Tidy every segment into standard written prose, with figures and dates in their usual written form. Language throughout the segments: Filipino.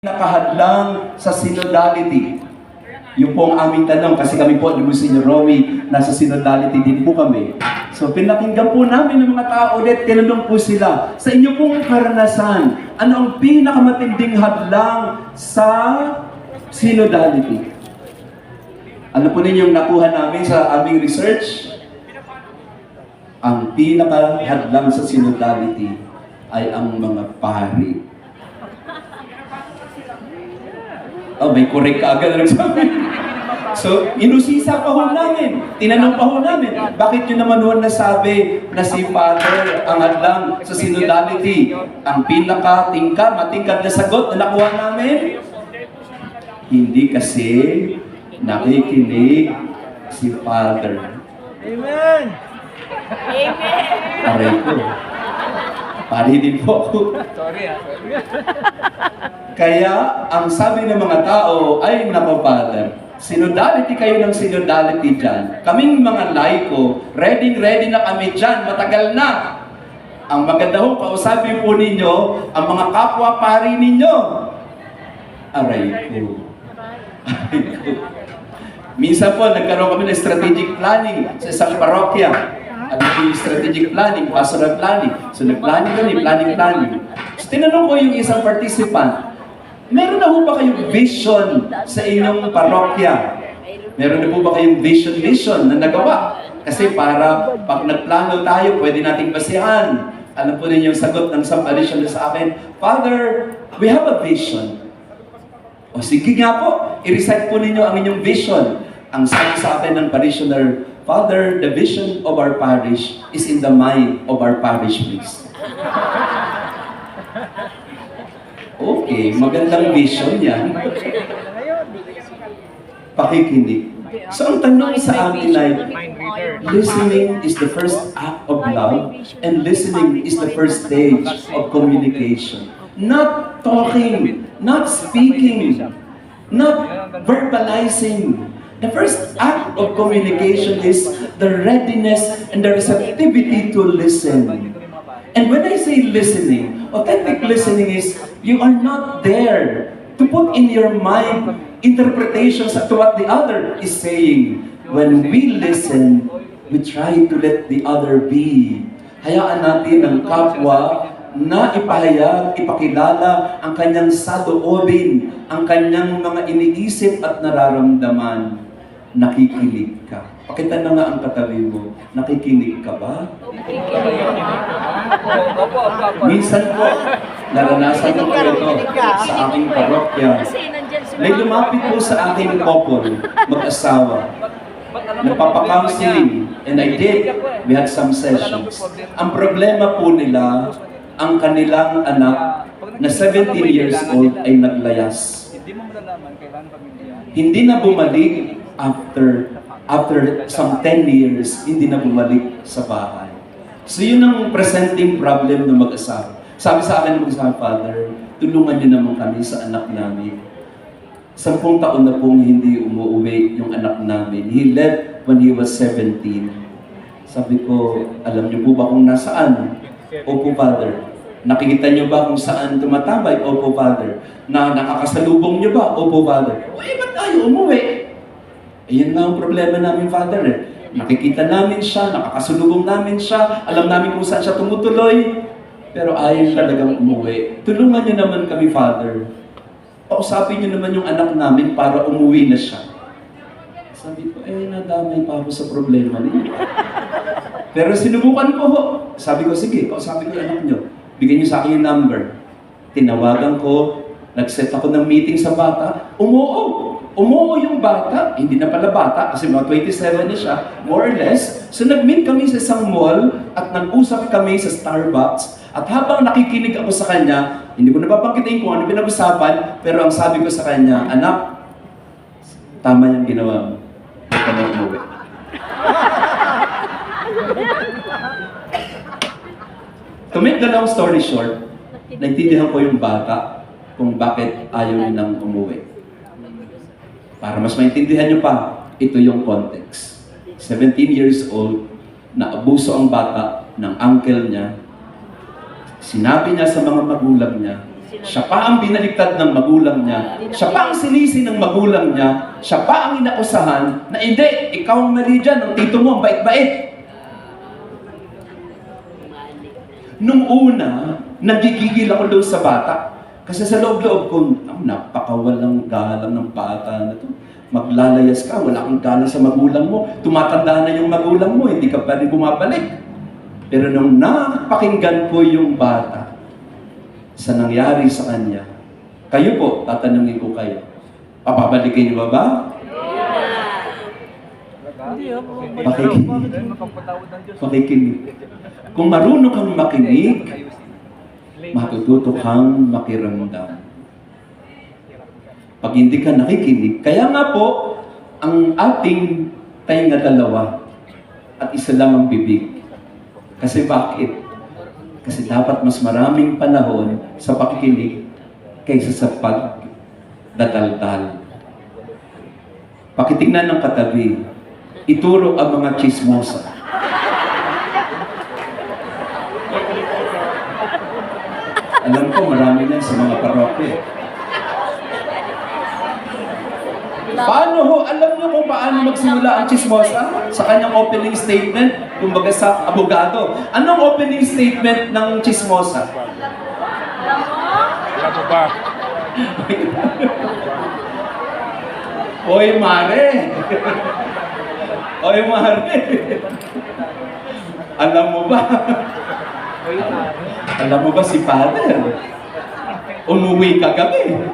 Nakahadlang sa synodality. Yung po ang aming tanong, kasi kami po, Monsignor Romy, nasa synodality din po kami. So, pinakinggan po namin ng mga tao ulit, tinanong po sila, sa inyo pong karanasan, ano ang pinakamatinding hadlang sa synodality? Ano po ninyong nakuha namin sa aming research? Ang pinakahadlang sa synodality ay ang mga pari. Oh, may correct ka agad lang sabi. So, inusisa pa ho namin. Tinanong pa ho namin, bakit yun naman ho nasabi na si Father ang hadlang sa synodality? Ang matingkad na sagot na nakuha namin? Hindi kasi nakikinig si Father. Amen! Amen! Aray ko. Pari din po ako. Sorry. Kaya, ang sabi ng mga tao, ay nako Father, synodality kayo ng synodality dyan. Kaming mga laiko, ready na kami dyan, matagal na. Ang maganda ho, kausapin po ninyo, ang mga kapwa pari ninyo. Aray ko. Minsan po, nagkaroon kami ng strategic planning sa isang parokya. Ano po yung strategic planning, pastoral planning. So, nag-planning kami, planning. So, tinanong ko yung isang participant, meron na po ba kayong vision sa inyong parokya? Meron na po ba kayong vision na nagawa? Kasi para pag nagplano tayo, pwede nating basihan. Alam po ninyo yung sagot ng isang parishioner sa akin, Father, we have a vision. O sige nga po, i-recite po ninyo ang inyong vision. Ang sabi sa akin ng parishioner, Father, the vision of our parish is in the mind of our parish priest. Okay, magandang vision yan. Pakikinig. So ang tanong sa akin ay, listening is the first act of love and listening is the first stage of communication. Not talking, not speaking, not verbalizing. The first act of communication is the readiness and the receptivity to listen. And when I say listening, authentic listening is you are not there to put in your mind interpretations to what the other is saying. When we listen, we try to let the other be. Hayaan natin ang kapwa na ipahayag, ipakilala ang kanyang saloobin, ang kanyang mga iniisip at nararamdaman. Nakikinig ka. Pakita na nga ang katabi mo. Nakikinig ka ba? Minsan po, naranasan ko ito sa aking parokya. May lumapit po sa aking couple, mag-asawa. Nagpapa-counseling. And I did. We had some sessions. Ang problema po nila, ang kanilang anak na 17 years old ay naglayas. Hindi na bumalik after some 10 years, hindi na bumalik sa bahay. So yun ang presenting problem ng mag-asawa. Sabi sa akin ng mag-asawa, Father, tulungan niyo naman kami sa anak namin. 10 taon na pong hindi umuwi yung anak namin. He left when he was 17. Sabi ko, alam niyo po ba kung nasaan? Opo, Father. Nakikita niyo ba kung saan tumatabay? Opo, Father. Na nakakasalubong niyo ba? Opo, Father. Ba't tayo umuwi? Ayan nga ang problema namin, Father. Nakikita namin siya, nakakasulubong namin siya, alam namin kung saan siya tumutuloy, pero ayaw talagang umuwi. Tulungan niyo naman kami, Father. Pausapin niyo naman yung anak namin para umuwi na siya. Sabi ko, nadamay pa ako sa problema niyo. Pero sinubukan ko ho. Sabi ko, sige, pausapin ko yung anak niyo. Bigyan niyo sa akin yung number. Tinawagan ko, nag-set ako ng meeting sa bata. Umuo yung bata, hindi na pala bata, kasi mga 27 na siya, more or less. So nag-meet kami sa isang mall at nag-usap kami sa Starbucks. At habang nakikinig ako sa kanya, hindi ko napapangkitain kung ano pinag-usapan, pero ang sabi ko sa kanya, anak, tama yung ginawa mo. Huwag ka na umuwi. To make the long story short, naintindihan ko yung bata kung bakit ayaw nilang umuwi. Para mas maintindihan nyo pa, ito yung context. 17 years old, naabuso ang bata ng uncle niya. Sinabi niya sa mga magulang niya, Siya pa ang binaliktad ng magulang niya. Siya pa ang sinisi ng magulang niya. Siya pa ang inakusahan na hindi, ikaw ang mali dyan, ang tito mo, ang bait-bait. Nung una, nagigigil ako doon sa bata. Kasi sa loob-loob ko, napakawalang galang ng bata na to. Maglalayas ka, wala kang galang sa magulang mo. Tumatanda na yung magulang mo, hindi ka pa rin bumabalik. Pero nung napakinggan ko yung bata, sa nangyari sa kanya, kayo po, tatanungin ko kayo, papabalikin niyo ba? Makikinig. Kung marunong kang makinig, matututo kang makiramdam. Pag hindi ka nakikinig, kaya nga po, ang ating tainga dalawa at isa lang ang bibig. Kasi bakit? Kasi dapat mas maraming panahon sa pakikinig kaysa sa pagdadaldal. Pakitignan ng katabi, ituro ang mga chismosa. Alam ko, marami na sa mga parokya. Paano ho? Alam niyo kung paano magsimula ang chismosa? Sa kanyang opening statement, kumbaga sa abogado. Anong opening statement ng chismosa? Alam mo ba? Oy, mare! Oy, mare! Alam mo ba? Alam mo ba si Father? Umuwi kagabi.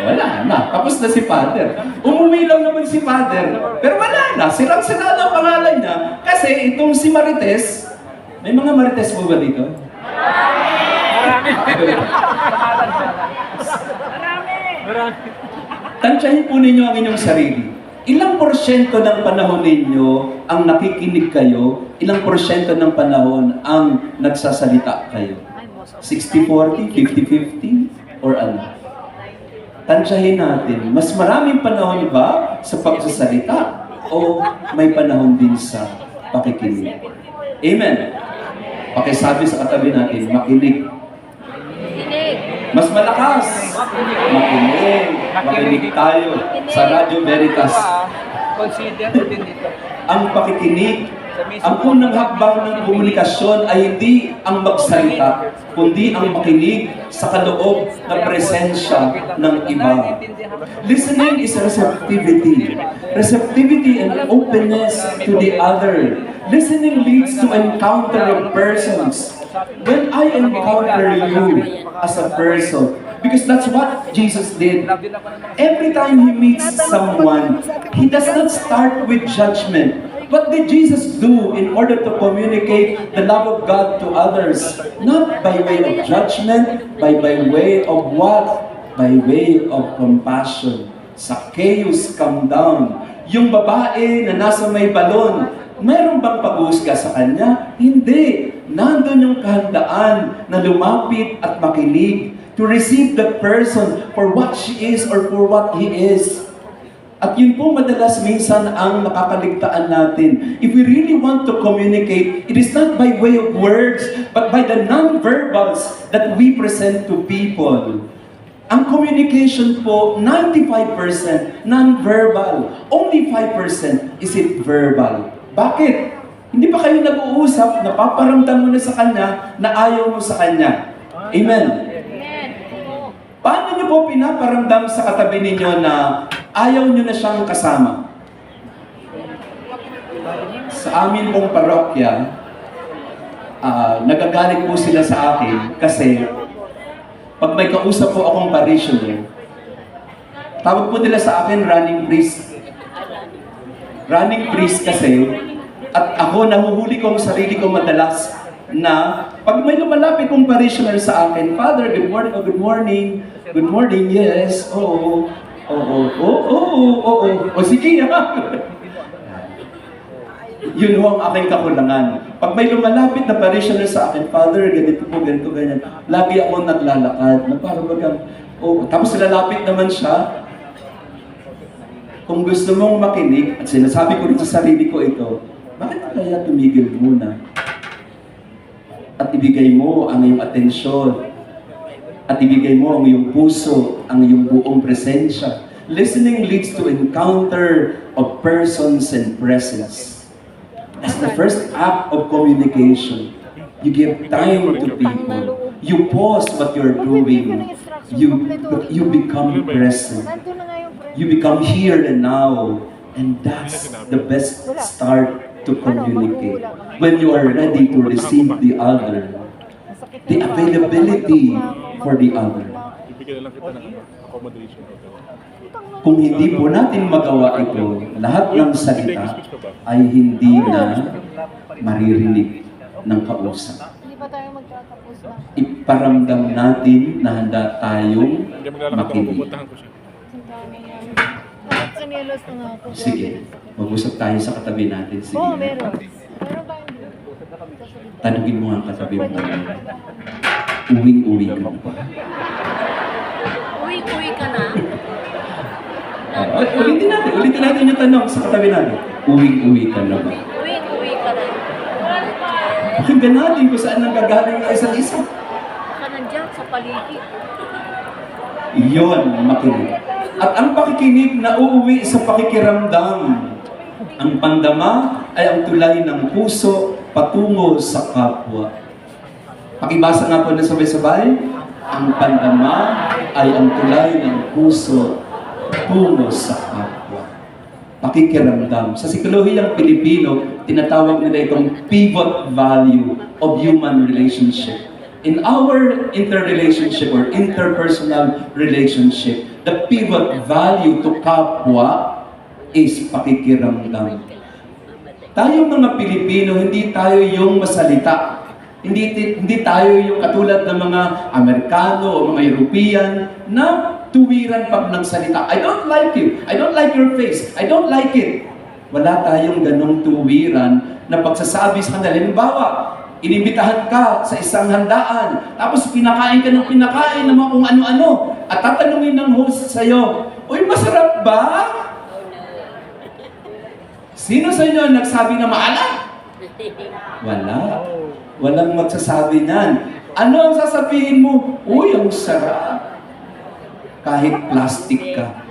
Wala na. Tapos na si Father. Umuwi lang naman si Father. Pero wala na. Sirang-sira na ang pangalan niya. Kasi itong si Marites, may mga Marites mo ba dito? Marami. Tansyahin po ninyo ang inyong sarili. Ilang porsyento ng panahon ninyo ang nakikinig kayo, ilang porsyento ng panahon ang nagsasalita kayo? 60-40, 50-50, or ano? Tansyahin natin, mas maraming panahon ba sa pagsasalita o may panahon din sa pakikinig? Amen? Pakisabi sa katabi natin, makinig. Mas malakas. Makinig. Makinig tayo sa Radio Veritas. Consider din dito. Ang pakikinig, ang unang hakbang ng komunikasyon ay hindi ang magsalita, kundi ang makinig sa kaloob na presensya ng iba. Listening is receptivity. Receptivity and openness to the other. Listening leads to encounter of persons. When I encounter you as a person, because that's what Jesus did. Every time He meets someone, He does not start with judgment. What did Jesus do in order to communicate the love of God to others? Not by way of judgment, by way of what? By way of compassion. Zacchaeus, come down. Yung babae na nasa may balon, mayroon bang pag-uusga sa kanya? Hindi. Nandun yung kahandaan na lumapit at makinig to receive the person for what she is or for what he is. At yun po madalas minsan ang nakakaligtaan natin. If we really want to communicate, it is not by way of words, but by the non-verbals that we present to people. Ang communication po, 95% non-verbal. Only 5% is it verbal. Bakit? Hindi pa kayo nag-uusap, napaparamdam mo na sa kanya na ayaw mo sa kanya. Amen. Paano niyo po pinaparamdam sa katabi ninyo na ayaw niyo na siyang kasama? Sa amin pong parokya, nagagalit po sila sa akin kasi pag may kausap po akong parishioner, tawag po nila sa akin running priest. Running priest kasi, at ako nahuhuli ko ang sarili ko madalas na pag may lumalapit kong parishioner sa akin, Father, good morning, oh, good morning, good morning, yes, oo, sige na. Yun ho ang aking kakulangan. Pag may lumalapit na parishioner sa akin, Father, ganito po, ganito, ganyan, lagi ako naglalakad, na parang bagang, tapos lalapit naman siya. Kung gusto mong makinig, at sinasabi ko rin sa sarili ko ito, bakit kaya tumigil muna? At ibigay mo ang iyong atensyon. at ibigay mo ang iyong puso, ang iyong buong presensya. Listening leads to encounter of persons and presence. That's the first act of communication. You give time to people. You pause what you're doing. You become present. Nandun na nga yung friend. You become here and now. And that's the best start to communicate. When you are ready to receive the other, the availability for the other. Ibigay na lang kita ng accommodation. Kung hindi po natin magawa ito, lahat ng salita ay hindi na maririnig ng kausap. Hindi pa tayo magtatapos na. Iparamdam natin na handa tayong Hindi maglalakad ako, makinig. pupuntahan ko siya. Ang dami namin. Lahat sa nielos na nga ako. Sige, mag-usap tayo sa katabi natin. Sige. Oo, meron. Meron tayong Tanungin mo ang katabi mo. Uwing-uwi ka na ba? Uwi-uwi ka na? Ulitin natin yung tanong sa katabi natin. Uwing-uwi ka na ba? Uwi-uwi ka na. Pakinggan natin kung saan nanggagaling ang isa't isa. Ka nandiyan sa paligid. Iyon, makinig. At ang pakikinig na uuwi sa pakikiramdam. Ang pandama ay ang tulay ng puso patungo sa kapwa. Pakibasa nga po na sabay-sabay. Ang pandama ay ang tulay ng puso tungo sa kapwa. Pakikiramdam. Sa psikolohiyang Pilipino, tinatawag nila itong pivot value of human relationship. In our interrelationship or interpersonal relationship, the pivot value to kapwa is pakikiramdam. Tayong mga Pilipino, hindi tayo yung masalita. Hindi tayo yung katulad ng mga Amerikano o mga European na tuwiran pag ng salita. I don't like you. I don't like your face. I don't like it. Wala tayong ganong tuwiran na pagsasabi sa kanila. Halimbawa, inimbitahan ka sa isang handaan, tapos pinakain ka ng pinakain ng mga kung ano-ano, at tatanungin ng host sa'yo, "Uy, masarap ba?" Sino sa inyo ang nagsabi na maalat? Wala. Walang magsasabi niyan. Ano ang sasabihin mo? "Uy, ang sarap." Kahit plastic ka.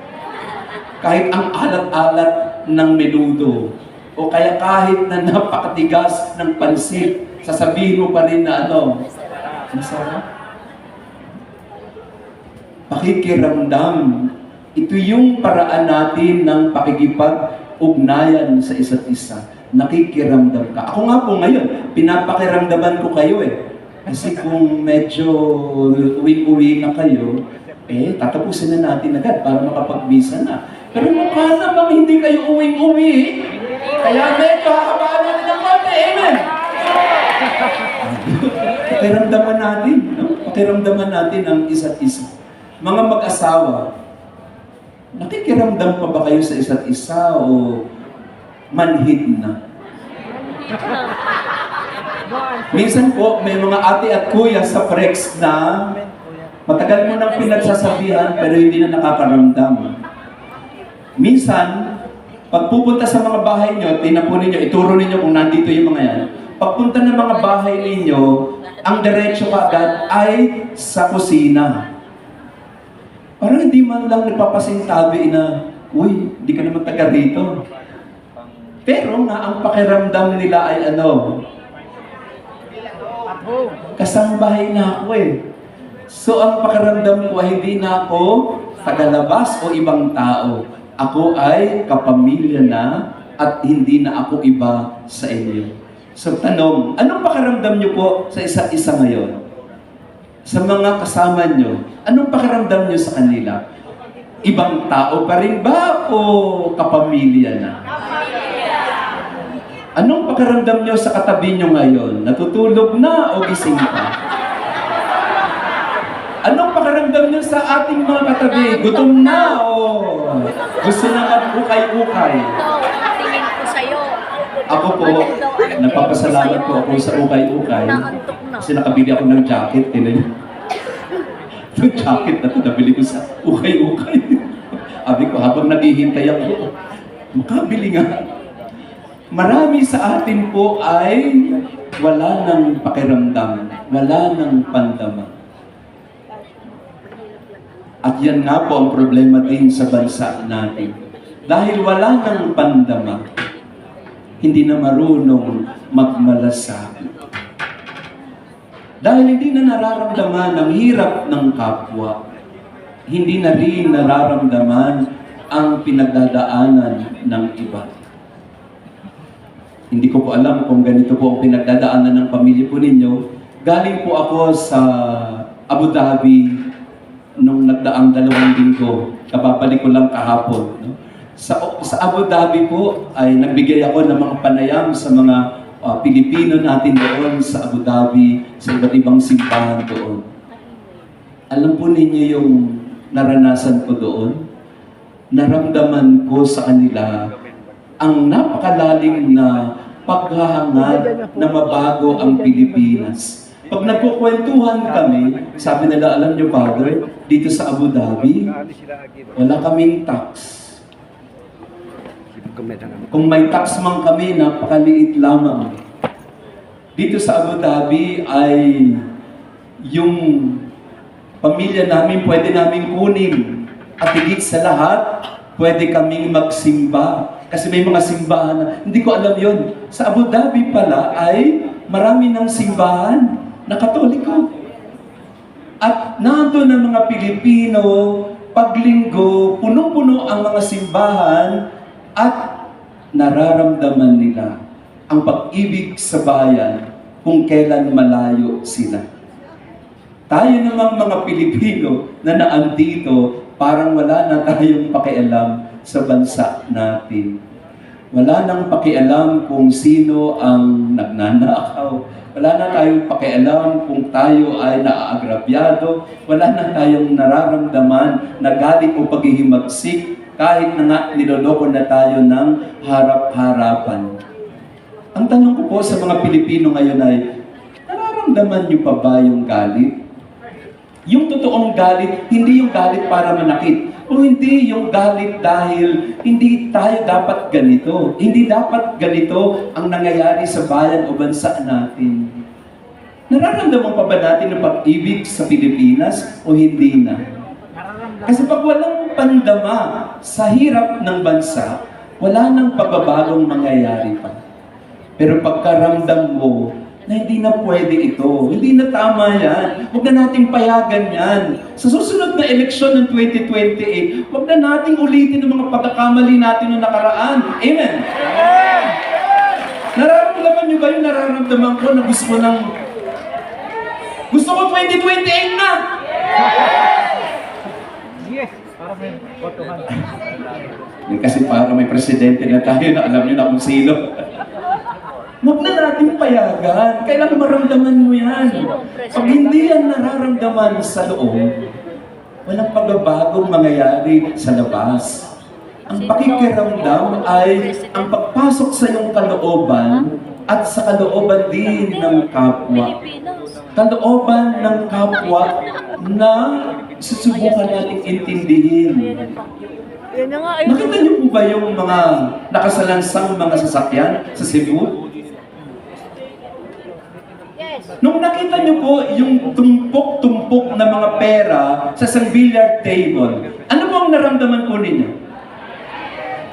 Kahit ang alat-alat ng menudo. O kaya kahit na napakatigas ng pansit, sasabihin mo pa rin na ano? Masarap. Pakikiramdam. Ito yung paraan natin ng pakikipag-ugnayan sa isa't isa. Nakikiramdam ka. Ako nga po ngayon, pinapakiramdaman ko kayo eh. Kasi kung medyo uwi-uwi na kayo, tatapusin na natin agad para makapagbisa na. Pero mukha namang hindi kayo uwing-uwi. Kaya medyo hakabahan natin ng konti. Amen! Pakiramdaman natin. No? Pakiramdaman natin ang isa't isa. Mga mag-asawa, nakikiramdam pa ba kayo sa isa't isa o manhid na? Minsan po, may mga ate at kuya sa prex na matagal mo nang pinagsasabihan pero hindi na nakakaramdam. Minsan, pag pupunta sa mga bahay nyo, tingnan po ninyo, ituro ninyo kung nandito yung mga yan. Pagpunta ng mga bahay ninyo, ang diretso kaagad ay sa kusina. Parang hindi man lang nagpapasintabi na, "Uy, di ka naman taga rito." Pero nga, ang pakiramdam nila ay ano? Kasambahay na ako eh. So, ang pakiramdam ko ay hindi na ako tagalabas o ibang tao. Ako ay kapamilya na at hindi na ako iba sa inyo. So, tanong, anong pakiramdam niyo po sa isa't isa ngayon? Sa mga kasama niyo, anong pakiramdam niyo sa kanila? Ibang tao pa rin ba o kapamilya na? Anong pakiramdam niyo sa katabi niyo ngayon? Natutulog na o gising pa? Anong pakiramdam niyo sa ating mga katabi? Gutom na o gusto na mag-ukay-ukay? Tingin ko sa'yo. Ako po, napapasalamat po ako sa ukay-ukay. Kasi nakabili ako ng jacket. Yung jacket na ito, nabili ko sa ukay-ukay. Sabi ko, habang naghihintay ako, makabili nga. Marami sa atin po ay wala ng pakiramdam, wala ng pandama. At yan nga po ang problema din sa bansa natin. Dahil wala nang pandama, hindi na marunong magmalasakit. Dahil hindi na nararamdaman ang hirap ng kapwa, hindi na rin nararamdaman ang pinagdadaanan ng iba. Hindi ko po alam kung ganito po ang pinagdadaanan ng pamilya po ninyo. Galing po ako sa Abu Dhabi nung nagdaang 2 linggo. Kababalik ko lang kahapon. No? Sa Abu Dhabi po ay nagbigay ako ng mga panayam sa mga Pilipino natin doon sa Abu Dhabi, sa iba't ibang simbahan doon. Alam po ninyo yung naranasan ko doon? Naramdaman ko sa kanila ang napakalalim na paghahangad na mabago ang Pilipinas. Pag nagkukwentuhan kami, sabi nila, alam niyo, Father, dito sa Abu Dhabi, wala kaming tax. Kung may tax man kami, napakaliit lamang. Dito sa Abu Dhabi ay yung pamilya namin pwede namin kunin. At higit sa lahat, pwede kaming magsimba. Kasi may mga simbahan na, hindi ko alam yon. Sa Abu Dhabi pala ay marami ng simbahan na Katoliko. At nandun ang mga Pilipino, paglinggo, punong-puno ang mga simbahan at nararamdaman nila ang pag-ibig sa bayan kung kailan malayo sila. Tayo namang mga Pilipino na naandito, parang wala na tayong pakialam sa bansa natin. Wala nang pakialam kung sino ang nagnanakaw. Wala na tayong pakialam kung tayo ay naaagrabyado. Wala na tayong nararamdaman na galit o paghihimagsik kahit na nga niloloko na tayo ng harap-harapan. Ang tanong ko po sa mga Pilipino ngayon ay, nararamdaman niyo pa ba yung galit? Yung totoong galit, hindi yung galit para manakit. O hindi yung galit dahil hindi tayo dapat ganito. Hindi dapat ganito ang nangyayari sa bayan o bansa natin. Nararamdaman pa ba natin ang pag-ibig sa Pilipinas o hindi na? Kasi pag walang pandama sa hirap ng bansa, wala nang pagbabagong mangyayari pa. Pero pagkaramdam mo na hindi na pwede ito, hindi na tama yan, huwag na nating payagan yan. Sa susunod na eleksyon ng 2028, huwag na nating ulitin ang mga pagkakamali natin noong nakaraan. Amen? Nararamdaman nyo ba yung nararamdaman ko na gusto ko 2028 na? Yes, para may botohan. Kasi para may presidente na tayo na alam nyo na kung sino. Huwag na natin payagan. Kailangan maramdaman mo yan. Pag hindi yan nararamdaman sa loob, walang pagbabagong mangyayari sa labas. Ang pakikiramdam ay ang pagpasok sa iyong kalooban at sa kalooban din ng kapwa. Kalooban ng kapwa na susubukan natin intindihin. Nakita niyo po ba yung mga nakasalansang mga sasakyan sa Cebu? Nung nakita niyo po yung tumpok-tumpok na mga pera sa isang billiard table, ano po ang naramdaman po ninyo?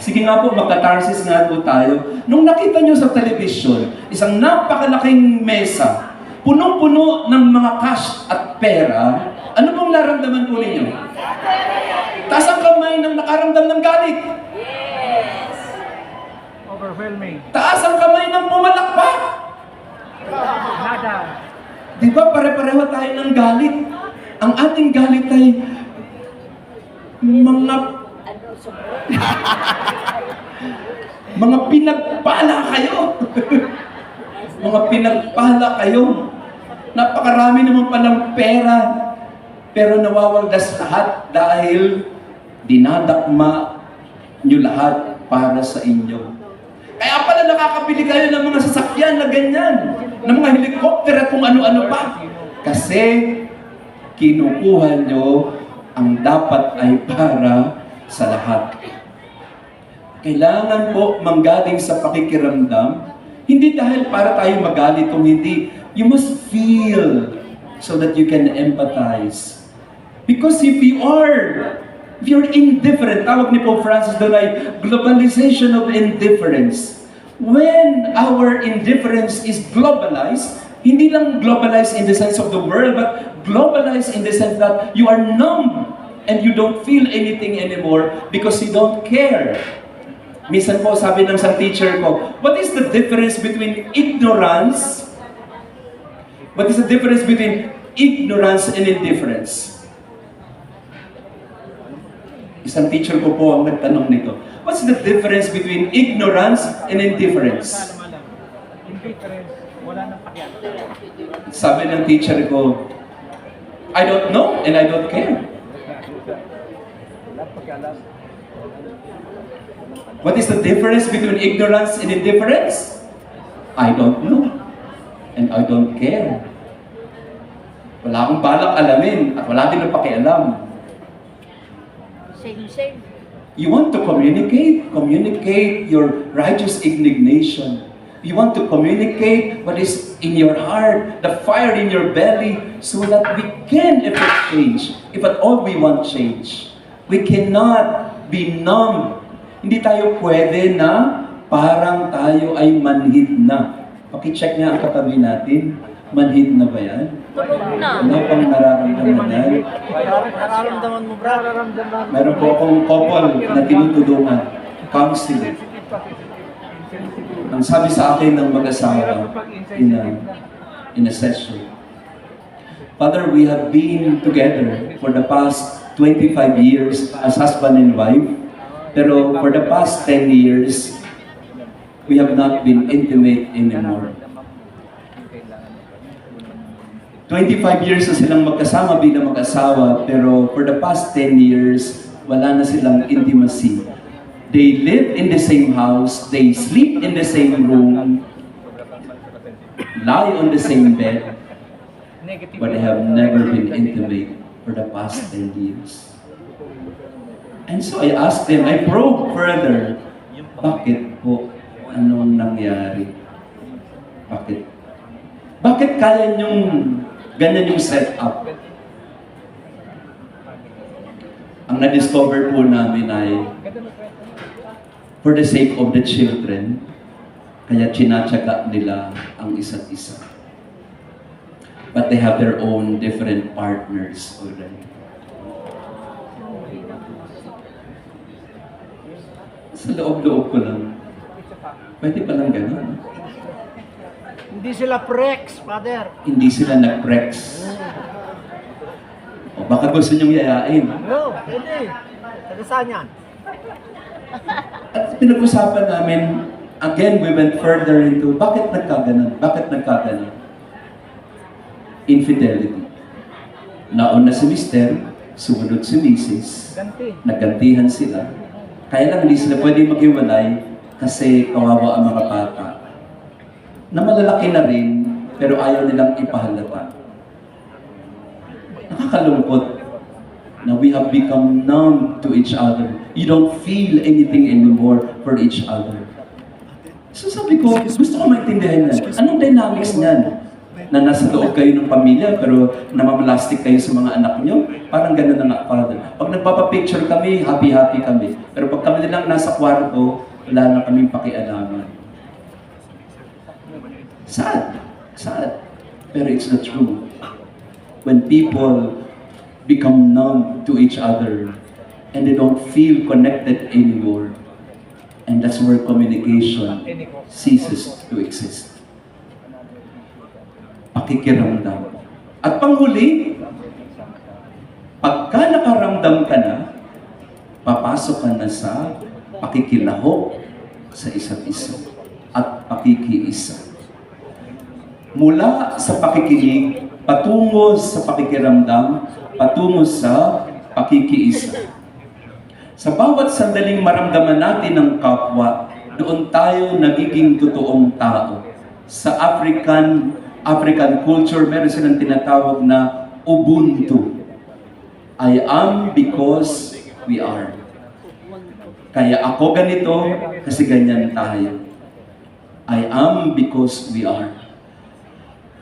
Sige nga po, magkatarsis nga po tayo. Nung nakita niyo sa television, isang napakalaking mesa, punong-puno ng mga cash at pera, ano pong naramdaman po ninyo? Taas ang kamay ng nakaramdam ng galit. Overwhelming. Taas ang kamay ng pumalakpak. Nada. Di ba pare-pareho tayo ng galit? Ang ating galit ay mga pinagpala kayo. Mga pinagpala kayo. Napakarami naman palang pera. Pero nawawaldas lahat dahil dinadakma nyo lahat para sa inyo. Kaya pala nakakabili kayo ng mga sasakyan na ganyan, ng mga helicopter at kung ano-ano pa. Kasi kinukuha nyo ang dapat ay para sa lahat. Kailangan po manggaling sa pakikiramdam, hindi dahil para tayo magalit o hindi. You must feel so that you can empathize. Because if you're indifferent, tawag ni Pope Francis doon ay globalization of indifference. When our indifference is globalized, hindi lang globalized in the sense of the world, but globalized in the sense that you are numb and you don't feel anything anymore because you don't care. Minsan po, sabi ng isang teacher ko, what is the difference between ignorance? What is the difference between ignorance and indifference? Isang teacher ko po ang nagtanong nito. What's the difference between ignorance and indifference? Indifference, wala nang pakialam. Sabi ng teacher ko, I don't know and I don't care. Wala pakialam. What is the difference between ignorance and indifference? I don't know and I don't care. Wala akong balak alamin at wala din na pakialam. Shame. You want to communicate your righteous indignation. You want to communicate what is in your heart, the fire in your belly, so that we can effect change, if at all we want change. We cannot be numb. Hindi tayo pwede na parang tayo ay manhid na. Pakicheck nga ang katabi natin. Manhid na ba yan? Tulog na. Ano pang nararamdaman yan? Nararamdaman mo, bro. Nararamdaman. Meron po akong couple na tinutulungan. Counseling. Ang sabi sa akin ng mag-asawa in a session, Father, we have been together for the past 25 years as husband and wife, pero for the past 10 years, we have not been intimate anymore. 25 years na silang magkasama bilang mag-asawa, pero for the past 10 years, wala na silang intimacy. They live in the same house, they sleep in the same room, lie on the same bed, but they have never been intimate for the past 10 years. And so I asked them, I probe further, bakit po? Anong nangyari? Bakit? Bakit kaya niyong ganyan yung setup? Ang na-discover po namin ay for the sake of the children, kaya tinatsaga nila ang isa't isa. But they have their own different partners already. Sa loob-loob ko lang, pwede palang gano'n. Hindi sila prex, Father. Hindi sila nag-prex. O baka gusto niyong yayain. No, hindi. Taga saan yan? At pinag-usapan namin, again, we went further into, bakit nagkaganon? Bakit nagkaganon? Infidelity. Nauna si Mister, sumunod si Mrs. Ganti. Naggantihan sila. Kaya lang hindi sila pwede maghiwalay kasi kawawa ang mga bata. Na malalaki na rin, pero ayaw nilang ipahalata. Nakakalungkot na we have become numb to each other. You don't feel anything anymore for each other. So sabi ko, gusto ko maintindihan yan. Anong dynamics niyan? Na nasa loob kayo ng pamilya, pero namamalastik kayo sa mga anak niyo? Parang gano'n na nga, Father. Pag nagpapapicture kami, happy-happy kami. Pero pag kami nilang nasa kwarto, wala na kaming pakialaman. Sad. Sad. Pero it's the truth. When people become numb to each other and they don't feel connected anymore, and that's where communication ceases to exist. Pakikiramdam. At panghuli, pagka nakaramdam ka na, papasok ka na sa pakikilahok sa isa't isa at pakikiisa. Mula sa pakikinig, patungo sa pakikiramdam, patungo sa pakikiisa. Sa bawat sandaling maramdaman natin ng kapwa, doon tayo nagiging totoong tao. Sa African culture, meron silang tinatawag na Ubuntu. I am because we are. Kaya ako ganito kasi ganyan tayo. I am because we are.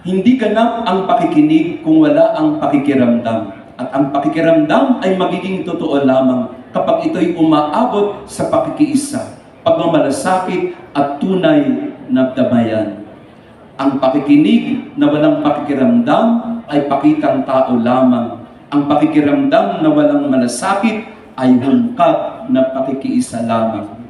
Hindi ganap ang pakikinig kung wala ang pakikiramdam. At ang pakikiramdam ay magiging totoo lamang kapag ito'y umaabot sa pakikiisa, pagmamalasakit at tunay na damayan. Ang pakikinig na walang pakikiramdam ay pakitang tao lamang. Ang pakikiramdam na walang malasakit ay hungkap na pakikiisa lamang.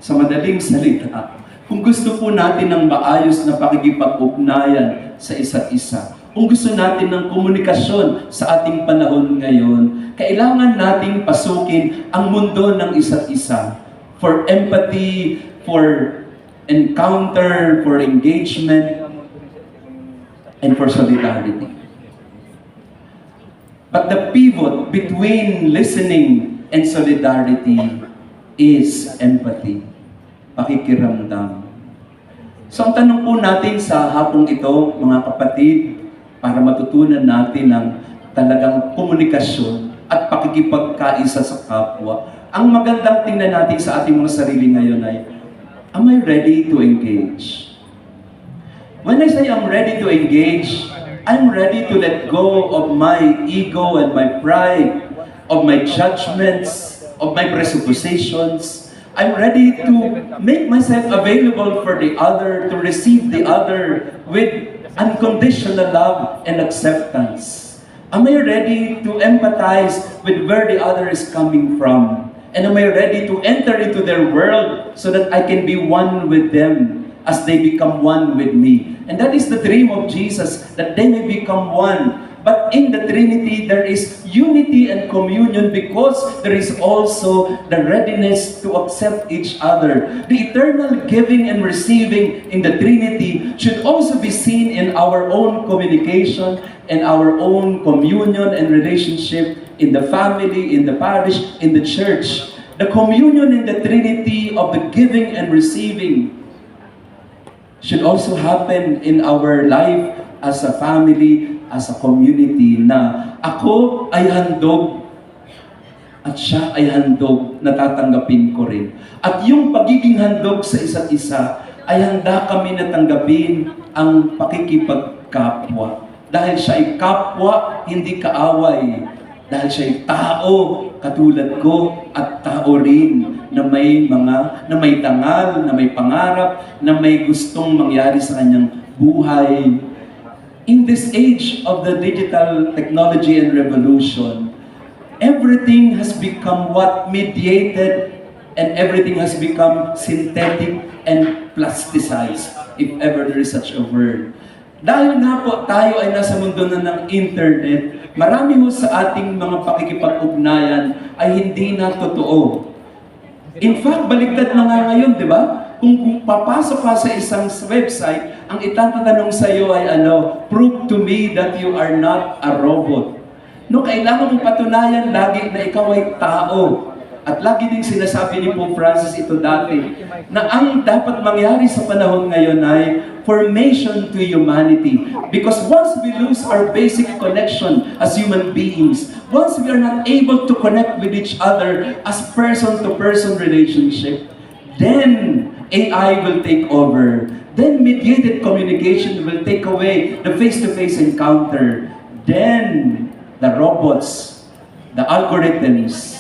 Sa madaling salita, kung gusto po natin ng maayos na pakikipag-ugnayan sa isa't isa, kung gusto natin ng komunikasyon sa ating panahon ngayon, kailangan nating pasukin ang mundo ng isa't isa for empathy, for encounter, for engagement, and for solidarity. But the pivot between listening and solidarity is empathy, pakikiramdam. So ang tanong po natin sa hapong ito, mga kapatid, para matutunan natin ang talagang komunikasyon at pakikipagkaisa sa kapwa, ang magandang tingnan natin sa ating mga sarili ngayon ay, am I ready to engage? When I say I'm ready to engage, I'm ready to let go of my ego and my pride, of my judgments, of my presuppositions. I'm ready to make myself available for the other, to receive the other with unconditional love and acceptance. Am I ready to empathize with where the other is coming from? And am I ready to enter into their world so that I can be one with them as they become one with me? And that is the dream of Jesus, that they may become one. But in the Trinity, there is unity and communion because there is also the readiness to accept each other. The eternal giving and receiving in the Trinity should also be seen in our own communication and our own communion and relationship in the family, in the parish, in the church. The communion in the Trinity of the giving and receiving should also happen in our life as a family, as a community, na ako ay handog at siya ay handog na tatanggapin ko rin. At yung pagiging handog sa isa't isa ay handa kami na tanggapin ang pakikipagkapwa. Dahil siya ay kapwa, hindi kaaway. Dahil siya ay tao, katulad ko, at tao rin na may dangal, na may pangarap, na may gustong mangyari sa kanyang buhay. In this age of the digital technology and revolution, everything has become what mediated and everything has become synthetic and plasticized, if ever there is such a word. Dahil nga po tayo ay nasa mundo na ng internet, marami ho sa ating mga pakikipag-ugnayan ay hindi na totoo. In fact, baliktad na nga ngayon, di ba? Kung papasok ka sa isang website, ang itatanong sa iyo ay prove to me that you are not a robot. No, kailangan mong patunayan lagi na ikaw ay tao. At lagi din sinasabi ni Pope Francis ito dati, na ang dapat mangyari sa panahon ngayon ay formation to humanity. Because once we lose our basic connection as human beings, once we are not able to connect with each other as person-to-person relationship, then AI will take over. Then mediated communication will take away the face-to-face encounter. Then the robots, the algorithms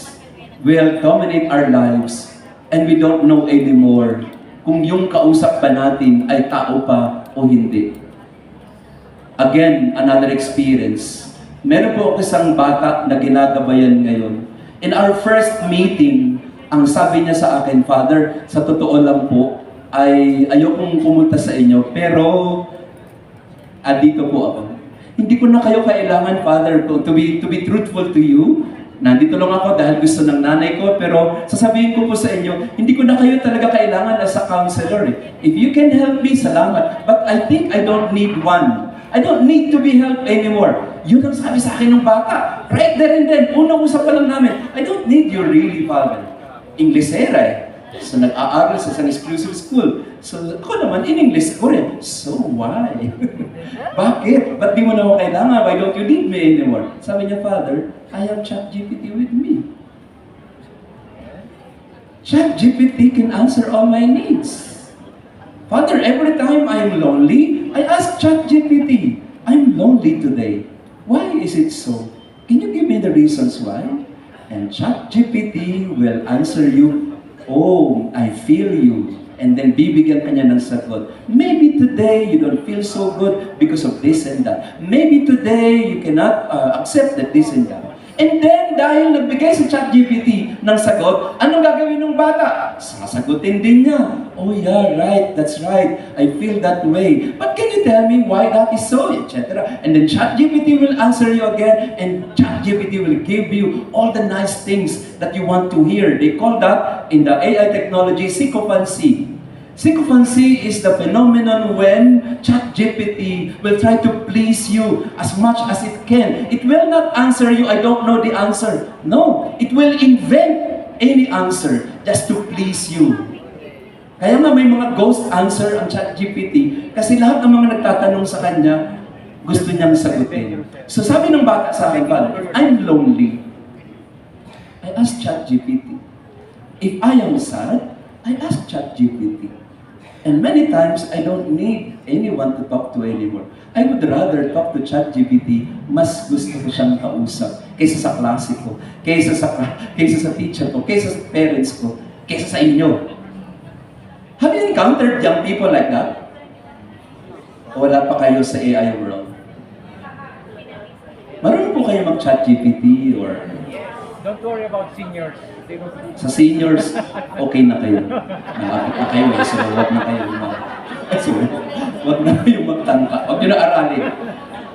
will dominate our lives and we don't know anymore kung yung kausap pa natin ay tao pa o hindi. Again, another experience. Meron po isang bata na ginagabayan ngayon. In our first meeting, ang sabi niya sa akin, Father, sa totoo lang po, ay ayokong pumunta sa inyo, pero dito po ako. Hindi ko na kayo kailangan, Father, to be truthful to you. Nandito lang ako dahil gusto ng nanay ko, pero sasabihin ko po sa inyo, hindi ko na kayo talaga kailangan as a counselor. If you can help me, salamat. But I think I don't need one. I don't need to be helped anymore. Yun ang sabi sa akin ng bata. Right there and then, unang usap pa lang namin, I don't need you really, Father. Inglesera eh. So nag-aaral sa isang exclusive school. So ako naman, in English ko rin. So why? Bakit? Ba't di mo na ako kailangan? Why don't you need me anymore? Sabi niya, Father, I have ChatGPT with me. ChatGPT can answer all my needs. Father, every time I'm lonely, I ask ChatGPT, I'm lonely today. Why is it so? Can you give me the reasons why? And ChatGPT will answer you, oh, I feel you. And then bibigyan ka niya ng sagot. Maybe today you don't feel so good because of this and that. Maybe today you cannot accept that this and that. And then dahil nagbigay si ChatGPT ng sagot, anong gagawin ng bata? Sasagutin din niya. Oh yeah, right, that's right. I feel that way. But can you tell me why that is so, etc. And then ChatGPT will answer you again, and ChatGPT will give you all the nice things that you want to hear. They call that in the AI technology sycophancy. Sycophancy is the phenomenon when ChatGPT will try to please you as much as it can. It will not answer you, I don't know the answer. No, it will invent any answer just to please you. Kaya nga may mga ghost answer ang ChatGPT kasi lahat ng mga nagtatanong sa kanya, gusto niyang sagutin. So sabi ng bata sa akin, I'm lonely. I ask ChatGPT. If I am sad, I ask ChatGPT. And many times, I don't need anyone to talk to anymore. I would rather talk to ChatGPT, mas gusto ko siyang kausap kaysa sa klase ko, kaysa sa teacher ko, kaysa sa parents ko, kaysa sa inyo. Have you encountered young people like that? O wala pa kayo sa AI world? Marunong po kayo mag-ChatGPT or... Don't worry about seniors. Sa seniors, okay na kayo. Malapit na kayo, so wag na kayo wag na kayong magtangka. Wag nyo na aralin.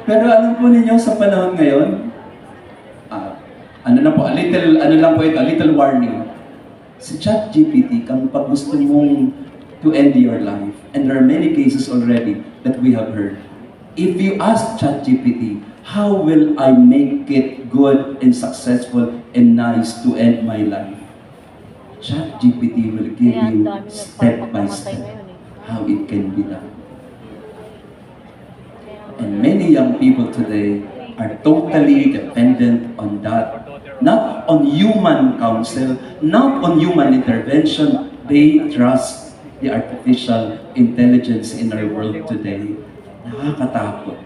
Pero alam po ninyo, sa panahon ngayon, ano lang po ito, a little warning. Si ChatGPT, pag gusto mong to end your life, and there are many cases already that we have heard. If you ask ChatGPT, how will I make it good and successful and nice to end my life? ChatGPT will give Kaya ang you dami step by nagpapakamatay step ngayon how it can be done. And many young people today are totally dependent on that. Not on human counsel, not on human intervention. They trust the artificial intelligence in our world today. Nakakatakot.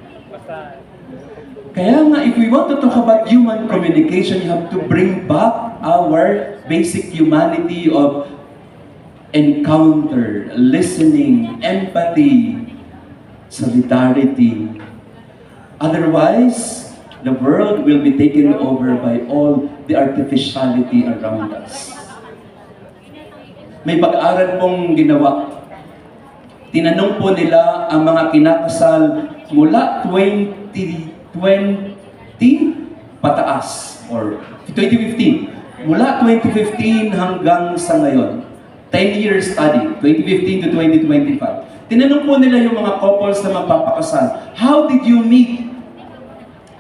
Kaya nga, if we want to talk about human communication, you have to bring back our basic humanity of encounter, listening, empathy, solidarity. Otherwise, the world will be taken over by all the artificiality around us. May pag-aaral pong ginawa. Tinanong po nila ang mga kinakasal mula 2020 pataas or 2015. Mula 2015 hanggang sa ngayon. 10-year study, 2015 to 2025. Tinanong po nila yung mga couples na magpapakasal, how did you meet?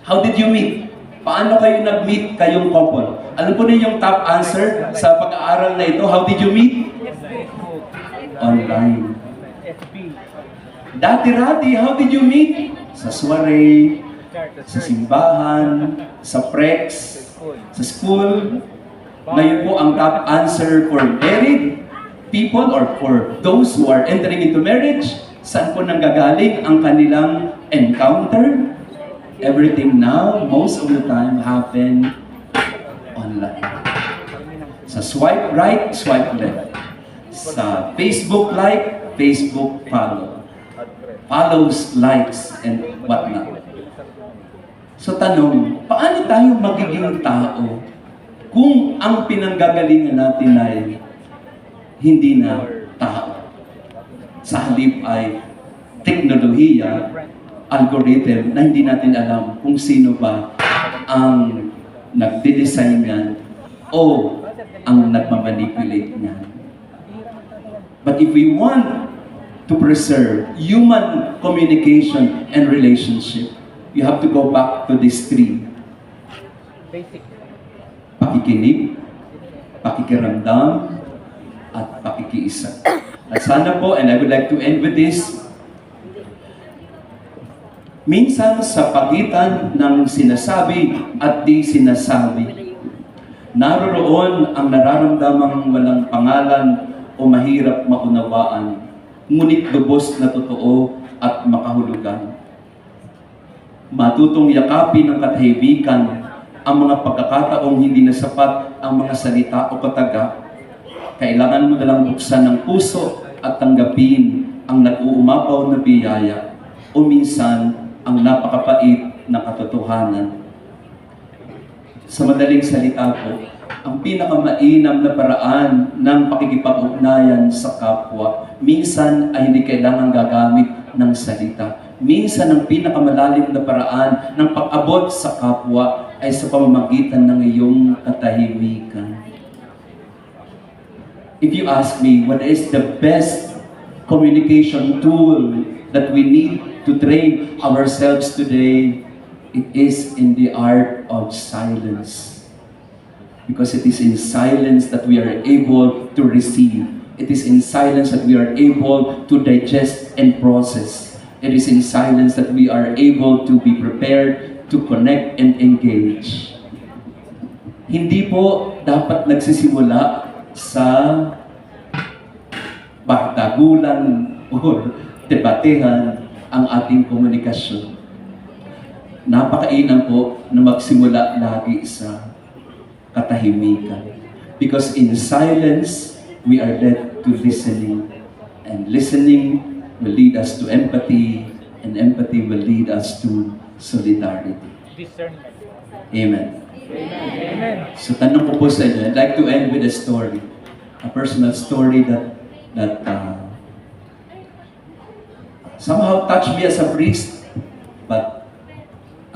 How did you meet? Paano kayo nag-meet kayong couple? Ano po ninyong top answer sa pag-aaral na ito? How did you meet? Online. Dati-rati, how did you meet? Sa soiree, sa simbahan, sa prex, sa school. Ngayon po ang top answer for married people or for those who are entering into marriage, saan po nanggagaling ang kanilang encounter? Everything now, most of the time, happen online. Sa swipe right, swipe left. Sa Facebook like, Facebook follow. Follows, likes, and whatnot. So tanong, paano tayo magiging tao kung ang pinanggagalingan natin ay hindi na tao? Sa halip ay teknolohiya, algorithm na hindi natin alam kung sino ba ang nagde-design niyan o ang nagmamanipulate niyan. But if we want to preserve human communication and relationship, you have to go back to these three. Pakikinig, pakikiramdam, at pakikiisa. At sana po, and I would like to end with this, minsan sa pagitan ng sinasabi at di sinasabi, naroroon ang nararamdamang walang pangalan o mahirap maunawaan, ngunit lubos na totoo at makahulugan. Matutong yakapin ng katahimikan ang mga pagkakataong hindi na sapat ang mga salita o kataga, kailangan mo nalang buksan ng puso at tanggapin ang nag-uumapaw na biyaya o minsan ang napakapait na katotohanan. Sa madaling salita po, ang pinakamainam na paraan ng pakikipag-ugnayan sa kapwa, minsan ay hindi kailangan gagamit ng salita. Minsan ang pinakamalalim na paraan ng pag-abot sa kapwa ay sa pamamagitan ng iyong katahimikan. If you ask me, what is the best communication tool that we need to train ourselves today? It is in the art of silence. Because it is in silence that we are able to receive. It is in silence that we are able to digest and process. It is in silence that we are able to be prepared to connect and engage. Hindi po dapat nagsisimula sa bardagulan o debatehan ang ating komunikasyon. Napakainam po na magsimula lagi sa katahimikan. Because in silence, we are led to listening. And listening will lead us to empathy, and empathy will lead us to solidarity. Discernment. Amen. Amen. So tanong ko po sa inyo, I'd like to end with a story. A personal story that somehow touched me as a priest, but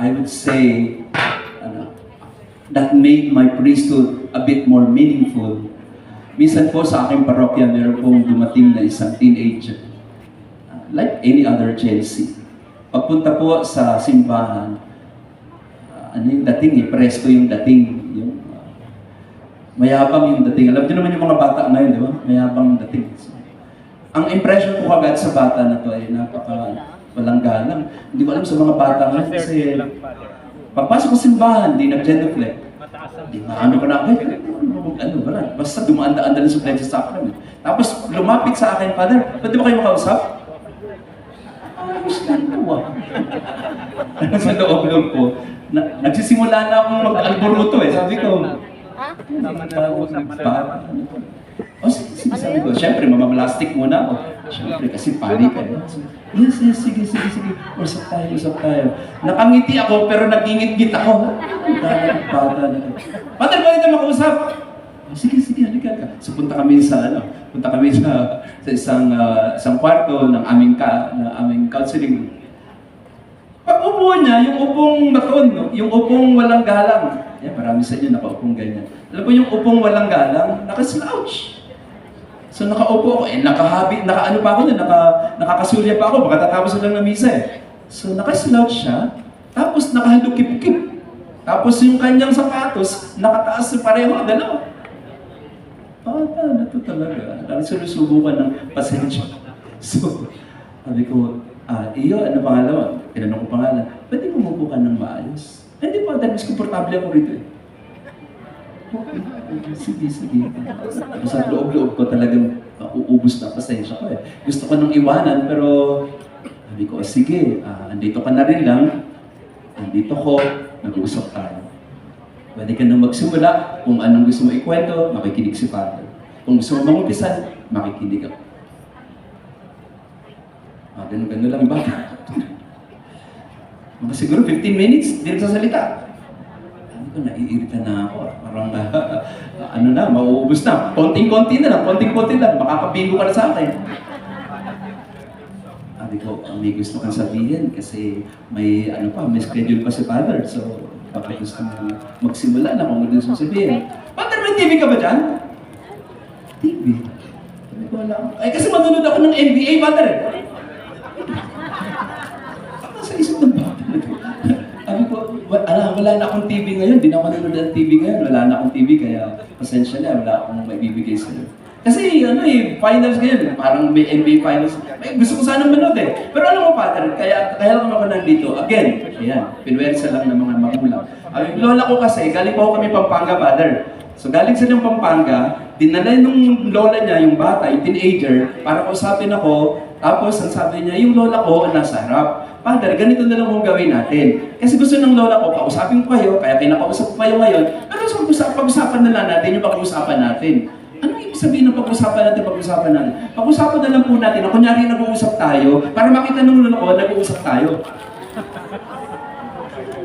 I would say that made my priesthood a bit more meaningful. Minsan po sa aking parokya, meron pong dumating na isang teenager, like any other Gen Z. Pagpunta po sa simbahan, ano yung dating presko yung dating, yung mayabang yung dating. Alam niyo naman yung mga bata ngayon, di ba? Mayabang yung dating. So, ang impression ko kagad sa bata na to ay walang galang. Hindi ko alam sa mga bata ngayon kasi pagpasok ko simbahan, di nag-genuflect. Di ano ko na, wala. Basta dumaan-daan sa Blessed Sacrament. Tapos lumapit sa akin, Father, pwede ba kayo makausap? Ayos lang po sa loob-loob ko, nagsisimula na akong mag-alboruto eh. Sabi ko, sige, sabi ko. Siyempre, mamalastik muna ako. Siyempre, kasi panik eh. Yes, sige. Usap tayo. Nakangiti ako, pero nagingit-git ako. Pater, pwede na makausap? Sige, halika ka. So, punta kami sa isang kwarto ng aming counseling. Pag upo niya, yung upong baton, no? Yung upong walang galang. Yan, marami sa inyo nakaupong ganyan. Alam mo yung upong walang galang, nakaslouch. So nakaupo ako, nakaano pa ako na, nakakasulya pa ako, baka tatapos lang ng misa eh. So nakaslouch siya, tapos nakahalukip-kip. Tapos yung kanyang sapatos, nakataas pareho, dalawa. Na ito talaga. Sinusubukan ng pasensya. So, sabi ko, iyo, ano pangalawa? Tinanong ko pangalan, pwede umupo ka ng maayos? Hindi po, dahil mas komportable ako rito eh. Sige. Sa loob-loob ko talagang uubos na pasensya ko eh. Gusto ko nang iwanan, pero sabi ko, sige, andito ka na rin lang. Andito ko, nag-uusap tayo. Pwede ka nang magsimula, kung anong gusto mo ikwento, makikinig si Father. Kung gusto mo mag-umpisan, makikinig ako. Ganun lang yung bata. Mga siguro 15 minutes, hindi nagsasalita. Ano ko, naiirita na ako. Parang, mauubos na. Konting-konti na lang, makakabingo ka na sa akin. Sabi ko, may gusto kang sabihin kasi may schedule pa si Father. So, baka gusto mo magsimula na kung gusto mong sabihin. Father, may TV ka ba dyan? TV? Sabi ko, wala. Ay, kasi manunod ako ng NBA, Father. Sa isip ng bata na ito. Sabi ko, wala na akong TV ngayon. Di na ako nanonood ng TV ngayon. Wala na akong TV, kaya pasensya na. Wala akong maibibigay sa'yo. Kasi finals ngayon. Parang may NBA finals. Gusto ko sanang manood eh. Pero alam mo, Father, kaya lang ako nandito. Again, ayan, pinwersa lang ng mga magulang. Yung lola ko kasi, galing po kami Pampanga, Father. So galing silang Pampanga, dinala nung lola niya, yung bata, yung teenager, para kausapin ako. Tapos ang sabi niya, yung lola ko nasa harap. Father, ganito na lang kung gawin natin. Kasi gusto ng lola ko, kausapin ko kayo, kaya kinakausap ko kayo ngayon, pero pag-usapan na lang natin yung pag-uusapan natin. Anong ibig sabihin ng pag-usapan natin? Pag-usapan na lang po natin na kunyari nag-uusap tayo, para makita ng lola ko, nag-uusap tayo.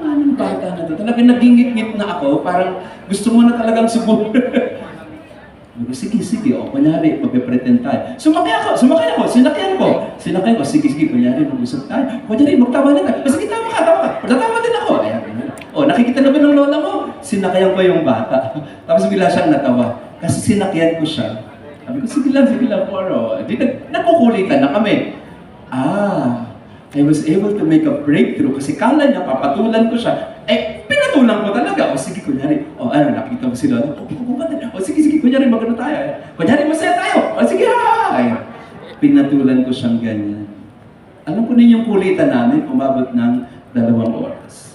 Anong bata na to? Talagang nagingit-ngit na ako, parang gusto mo na talagang subukan. Sige, o kunyari, magpe-pretend tayo. Sumakay ako, sinakyan ko, sige, kunyari, mag-usap tayo. Kunyari, magtawa na tayo. Sige, tawa ka. Matatawa din ako. Ayan. O, nakikita na ba ng lola mo? Sinakyan ko yung bata. Tapos bigla siyang natawa. Kasi sinakyan ko siya. Sabi ko, sige lang, Poro. Nagkukulitan na kami. I was able to make a breakthrough kasi kala niya, papatulan ko siya. Pinatulan ko talaga. O sige, kunyari, nakita mo sila. Sige, kunyari, magano tayo. Kunyari, masaya tayo. O sige, ha! Pinatulan ko siyang ganyan. Alam ko ninyong kulitan namin, umabot ng 2 oras.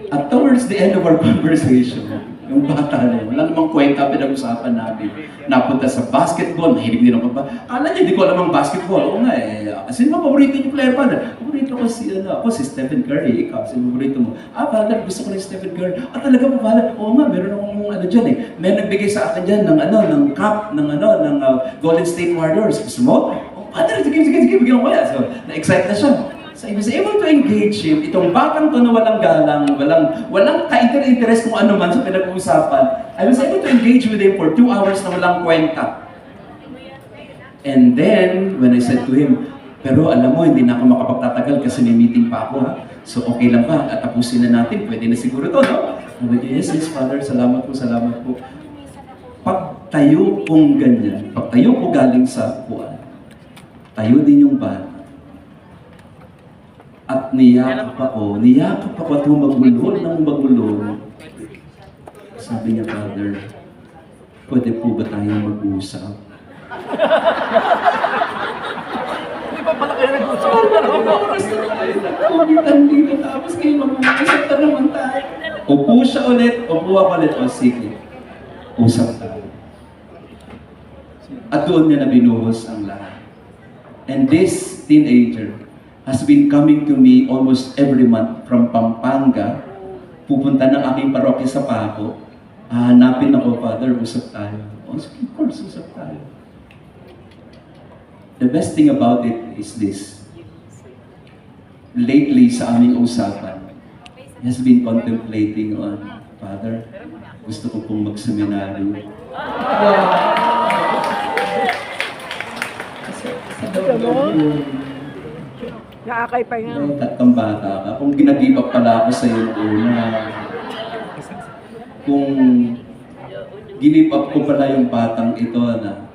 At towards the end of our conversation, yung bata na wala namang kwenta pinag-usapan namin. Napunta sa basketball, mahilig din ako ba? Kala niya, hindi ko alam ang basketball. Oo nga sino ba paborito niyo player pa? Paborito ko si Stephen Curry. Ikaw, sino paborito mo? Father, gusto ko rin Stephen Curry. Talaga po, Father? Oo nga, meron akong dyan eh. May nagbigay sa akin dyan ng cup, ng Golden State Warriors. Gusto mo? Father, sige, bigyan ko kaya. So, na-excite na siya. So I was able to engage him, itong batang to na walang galang, walang ka-interest kung ano man sa pinag-uusapan. I was able to engage with him for 2 hours na walang kwenta. And then, when I said to him, pero alam mo, hindi na ako makapagtatagal kasi may meeting pa ako, ha? So okay lang ba? At tapusin na natin, pwede na siguro to, no? Yes, Father, salamat po. Pagtayo kong ganyan, pagtayo ko galing sa kuwan, tayo din yung bata. At niyakap ako at magulon. Sabi niya, Father, pwede po ba tayong mag-usap? Hindi pa pala kayo nag-usap? Tapos kayo mag-usap na naman tayo. Upo siya ulit, upo ako ulit. O sige, usap tayo. At doon niya na binuhos ang lahat. And this teenager has been coming to me almost every month from Pampanga. Pupunta ng aking parokya sa Paco. Hahanapin ako, Father, usap tayo. Of course, usap tayo. The best thing about it is this. Lately, sa aming usapan, he has been contemplating on, Father, gusto ko pong mag-seminaryo. Nakakay pa nga. Tatlong bata ka. Kung ginagibak pala ako sa iyo una, kung ginibak ko pala yung batang ito na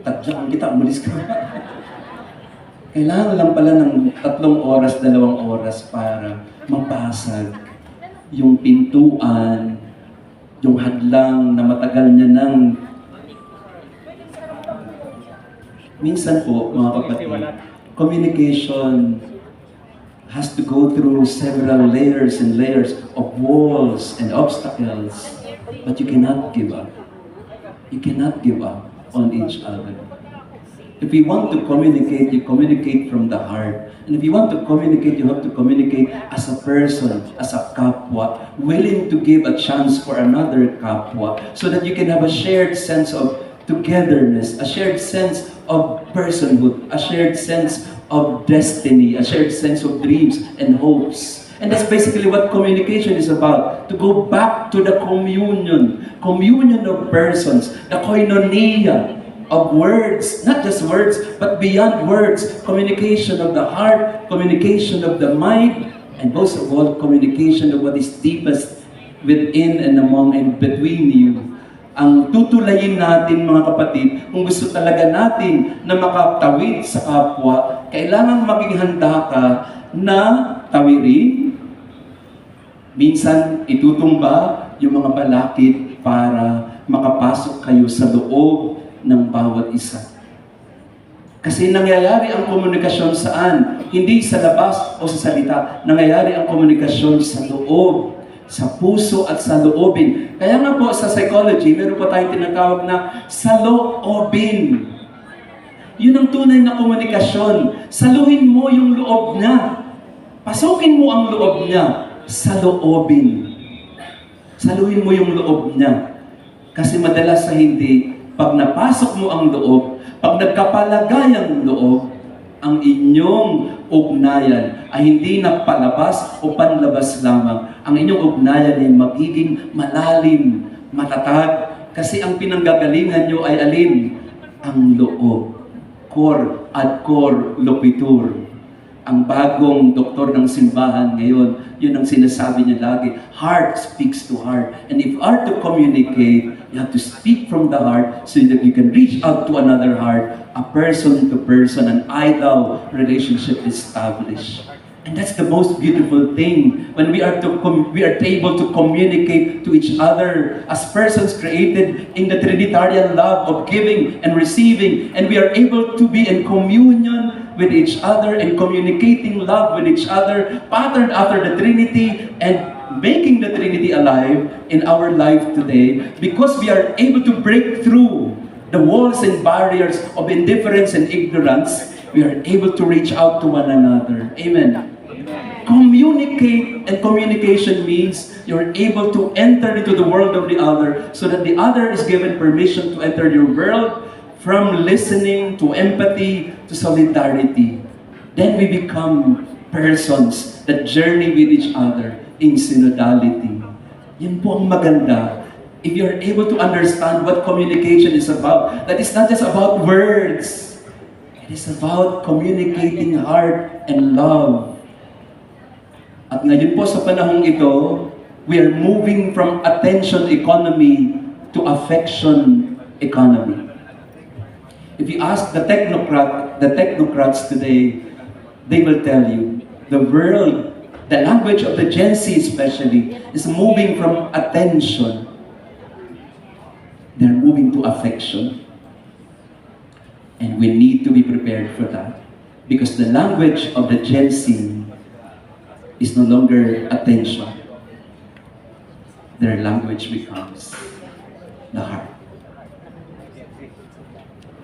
tadyakan kita, umalis ka. Kailangan lang pala ng 3 oras, 2 oras para mapasag yung pintuan, yung hadlang na matagal niya nang minsan po, mga kapatid, communication has to go through several layers and layers of walls and obstacles, but you cannot give up. You cannot give up on each other. If you want to communicate, you communicate from the heart. And if you want to communicate, you have to communicate as a person, as a kapwa, willing to give a chance for another kapwa, so that you can have a shared sense of togetherness, a shared sense of personhood, a shared sense of destiny, a shared sense of dreams and hopes. And that's basically what communication is about. To go back to the communion of persons, the koinonia of words, not just words, but beyond words, communication of the heart, communication of the mind, and most of all, communication of what is deepest within and among and between you. Ang tutulayin natin, mga kapatid, kung gusto talaga natin na makatawid sa kapwa, kailangan maging handa ka na tawirin. Minsan, itutumba yung mga balakid para makapasok kayo sa loob ng bawat isa. Kasi nangyayari ang komunikasyon saan? Hindi sa labas o sa salita. Nangyayari ang komunikasyon sa loob, sa puso at sa loobin. Kaya nga po sa psychology, meron pa tayong tinatawag na saloobin. Yun ang tunay na komunikasyon. Saluhin mo yung loob niya. Pasukin mo ang loob niya sa loobin. Saluhin mo yung loob niya. Kasi madalas sa hindi, pag napasok mo ang loob, pag nagkapalagay ang loob, ang inyong ugnayan ay hindi na palabas o panlabas lamang. Ang inyong ugnayan ay magiging malalim, matatag, kasi ang pinanggagalingan nyo ay alin? Ang loob. Cor ad cor loquitur. Ang bagong doktor ng simbahan ngayon, yun ang sinasabi niya lagi, heart speaks to heart. And if heart to communicate, you have to speak from the heart so that you can reach out to another heart, a person to person, an ideal relationship established. And that's the most beautiful thing when we are able to communicate to each other as persons created in the Trinitarian love of giving and receiving, and we are able to be in communion with each other and communicating love with each other, patterned after the Trinity and making the Trinity alive in our life today, because we are able to break through the walls and barriers of indifference and ignorance. We are able to reach out to one another. Amen. Communicate, and communication means you're able to enter into the world of the other so that the other is given permission to enter your world, from listening to empathy to solidarity. Then we become persons that journey with each other in synodality. Yun po ang maganda. If you're able to understand what communication is about, that is not just about words. It is about communicating heart and love. At ngayon po sa panahong ito, we are moving from attention economy to affection economy. If you ask the technocrats today, they will tell you, the world, the language of the Gen Z especially, is moving from attention. They're moving to affection. And we need to be prepared for that. Because the language of the Gen Z is no longer attention. Their language becomes the heart.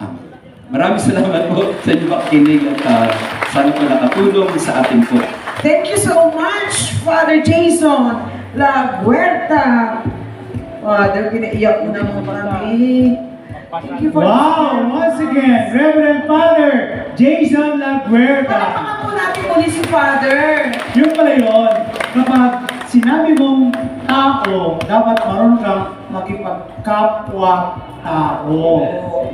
Amen. Maraming salamat po sa inyong pakikinig at sana po nakatulong sa ating po. Thank you so much, Father Jason La Huerta. Father, pinaiyak mo na mga kami. Thank you for Wow! Once again, Reverend Father Jason La Huerta. Palakpakan po natin muli si Father. Yun pala yun, kapag sinabi mong tao, dapat marunong kang makipagkapwa-tao.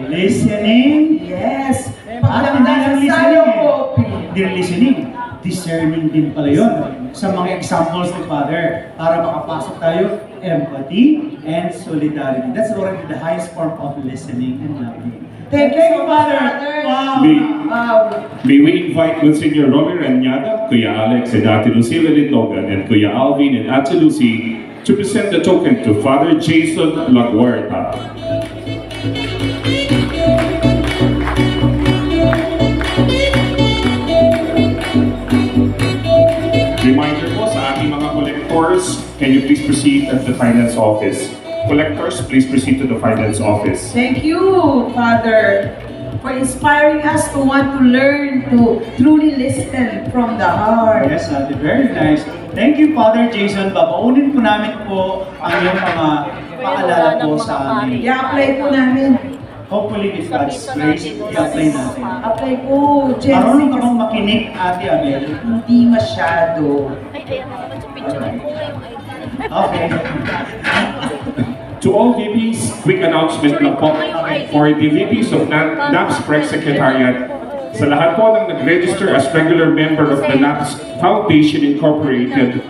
Listening, Yes. at hindi Pagdamdam lang sa listening sayo po. Hindi listening, discerning din pala yun sa mga examples ni Father para makapasok tayo, empathy and solidarity. That's already the highest form of listening and loving. Thank you so much, Father. Father. Wow. May we invite Monsignor Romy Ranyada, Kuya Alex and Ate Lucila Litogan, and Kuya Alvin and Ate Lucy to present the token to Father Jason La Huerta. Reminder po sa ating mga collectors, can you please proceed at the finance office? Collectors, please proceed to the finance office. Thank you, Father, for inspiring us to want to learn to truly listen from the heart. Yes, Ate, very nice. Thank you, Father Jason. Babaunin po namin po ang iyong mga paalala po sa amin. I-apply po namin. Hopefully, with God's grace, i-apply natin. Apply po, Gen Z. Marunong ka bang makinig, Ate Abel? Hindi masyado. Ay, ayan naman sa picture ko yung ID. Okay. To all VPs, quick announcement lang po for the VPs of NAPS Press Secretariat. Sa lahat po ng nag-register as regular member of the NAPS Foundation Incorporated,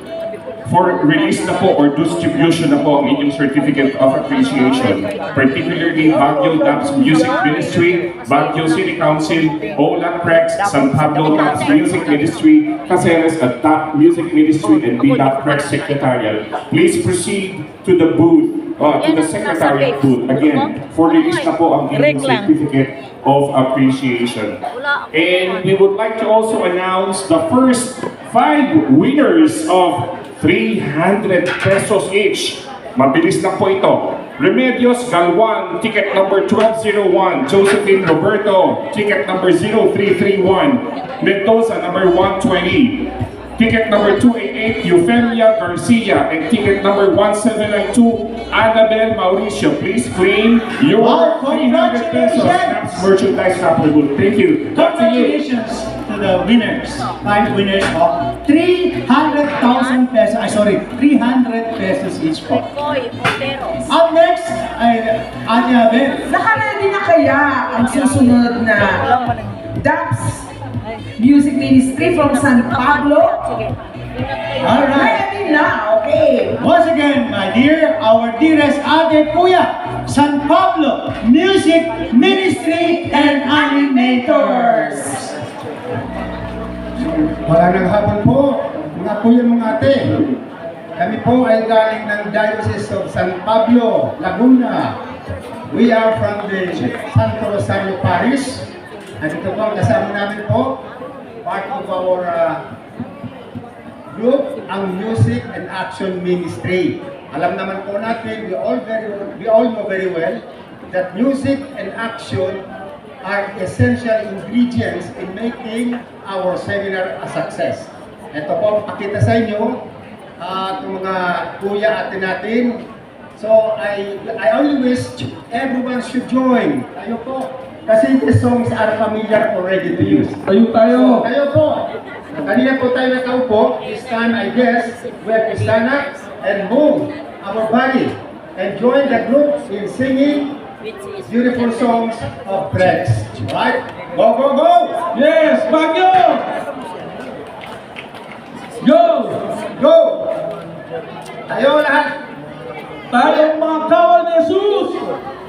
for release na po or distribution na po ang inyong Certificate of Appreciation. Particularly Baguio NAPS Music Ministry, Baguio City Council, OLAC Prex, San Pablo NAPS Music Ministry, Caceres at TAP Music Ministry, and BNAP Prex Secretariat. Please proceed to the booth, to the Secretariat booth. Again, for release na po ang inyong Certificate of Appreciation. And we would like to also announce the first 5 winners of 300 pesos each. Mabilis lang po ito. Remedios Galwan, ticket number 1201. Josephine Roberto, ticket number 0331. Mendoza, number 120. Ticket number 288, Euphemia Garcia, and ticket number 1792, Annabel Mauricio. Please claim your Wow, 300 pesos congratulations! Snaps merchandise raffle booth. Thank you. Back to you. Congratulations to the winners, five winners of 300,000 pesos, 300 pesos each po. Koy, Oteros. Up next ay Anya Beth. Naka-ready na kaya ang susunod na Dance Music Ministry from San Pablo? Sige. Alright. Ready na, okay. Once again, my dear, our dearest Ate Kuya, San Pablo Music Ministry and Animators. Magandang hapon po, mga kuya mga ate. Kami po ay galing ng Diocese of San Pablo, Laguna. We are from the Santo Rosario Parish. At ito po ang kasama namin po, part of our group, ang Music and Action Ministry. Alam naman po natin, we all know very well that music and action are essential ingredients in making our seminar a success. Ito po, pakita sa inyo, itong mga kuya ate natin. So, I only wish everyone should join. Tayo po. Kasi these songs are familiar already to you. Tayo tayo. So, tayo po. Kanina po tayo nakaupo. This time, I guess, we have to stand up and move our body and join the group in singing beautiful songs of praise. Right? Go, go, go! Yes, Bagyo! Go! Go! Tayo lahat! Tayong mga kawal ni Jesus!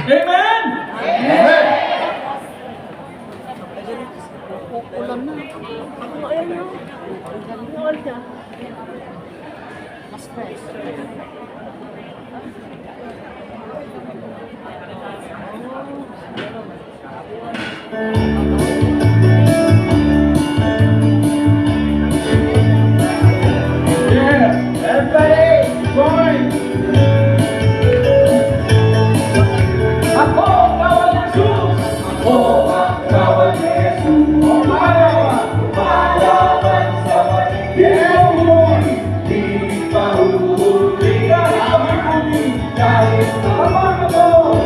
Amen! Amen! Ulan na. Ako, ayun na. Ulan ka. Mas fresh. Everybody, join! Ako, kawal ni Jesus! Ako, kawal ni Jesus! Umayawan sa maliit. Di pahuhuli kahit pag-huli, kahit kapag mo.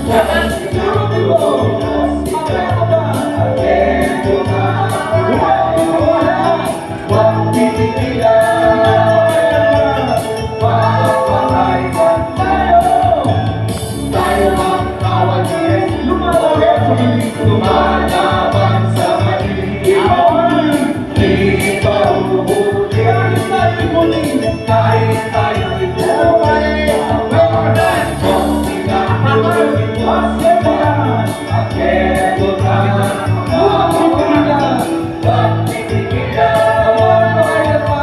Mamakanyan siguro, sigurada, agento na. Wala, wag titigilan. Papahayag tayo. Tayo ang kawal ni Jesus. Lumalaban sa maliit. Di pahuhuli kahit tayo'y muli, kahit tayo'y buhay. Kung sinahuli mo siya, agento na. Huwag titigilan, huwag titigilan. Papahayag pa,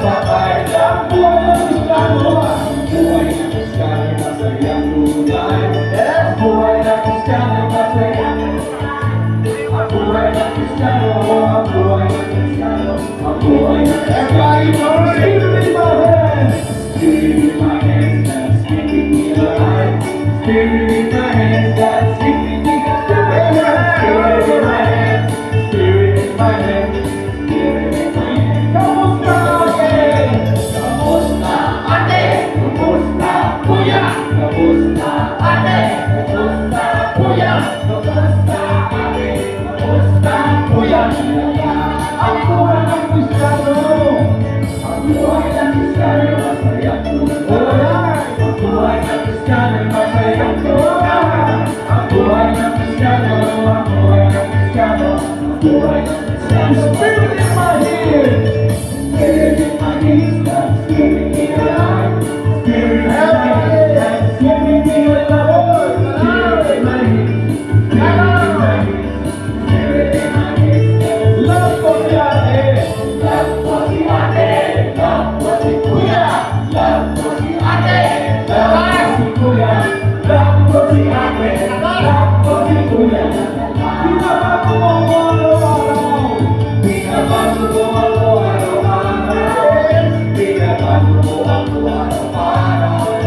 papahayag buhay ng Kristiyano. Buhay ng Kristiyano, masayang tunay. Buhay ng Kristiyano, masayang ang buhay ng Kristiyano, ang buhay ng Kristiyano, ang buhay ng Kristiyano. Spirit in my hands, that's keeping me alive. Spirit in my hands, that's keeping me alive. Spirit in my hands, spirit in my hands, spirit in my hands. Kamusta ate? Kamusta ate? Kamusta kuya? Kamusta ate? Kamusta kuya? Kamusta ate? Kamusta kuya? Ang buhay ng Kristiyano, ang buhay ng Kristiyano, masayang tunay. Ang buhay ng Kristiyano, masayang tunay. Ang buhay ng Kristiyano, ang buhay ng Kristiyano, ang buhay ng Kristiyano. Spirit in my head, spirit in my hands, that's keeping me alive. Spirit in my hands, that's keeping me alive. Spirit in my hands, spirit in my hands. Love ko si ate, love ko si ate, love ko si kuya, love ko si ate, love ko si kuya, love ko si ate, love ko si kuya. Binabago mo ako araw-araw, binabago mo ako araw-araw, binabago mo ako araw-araw.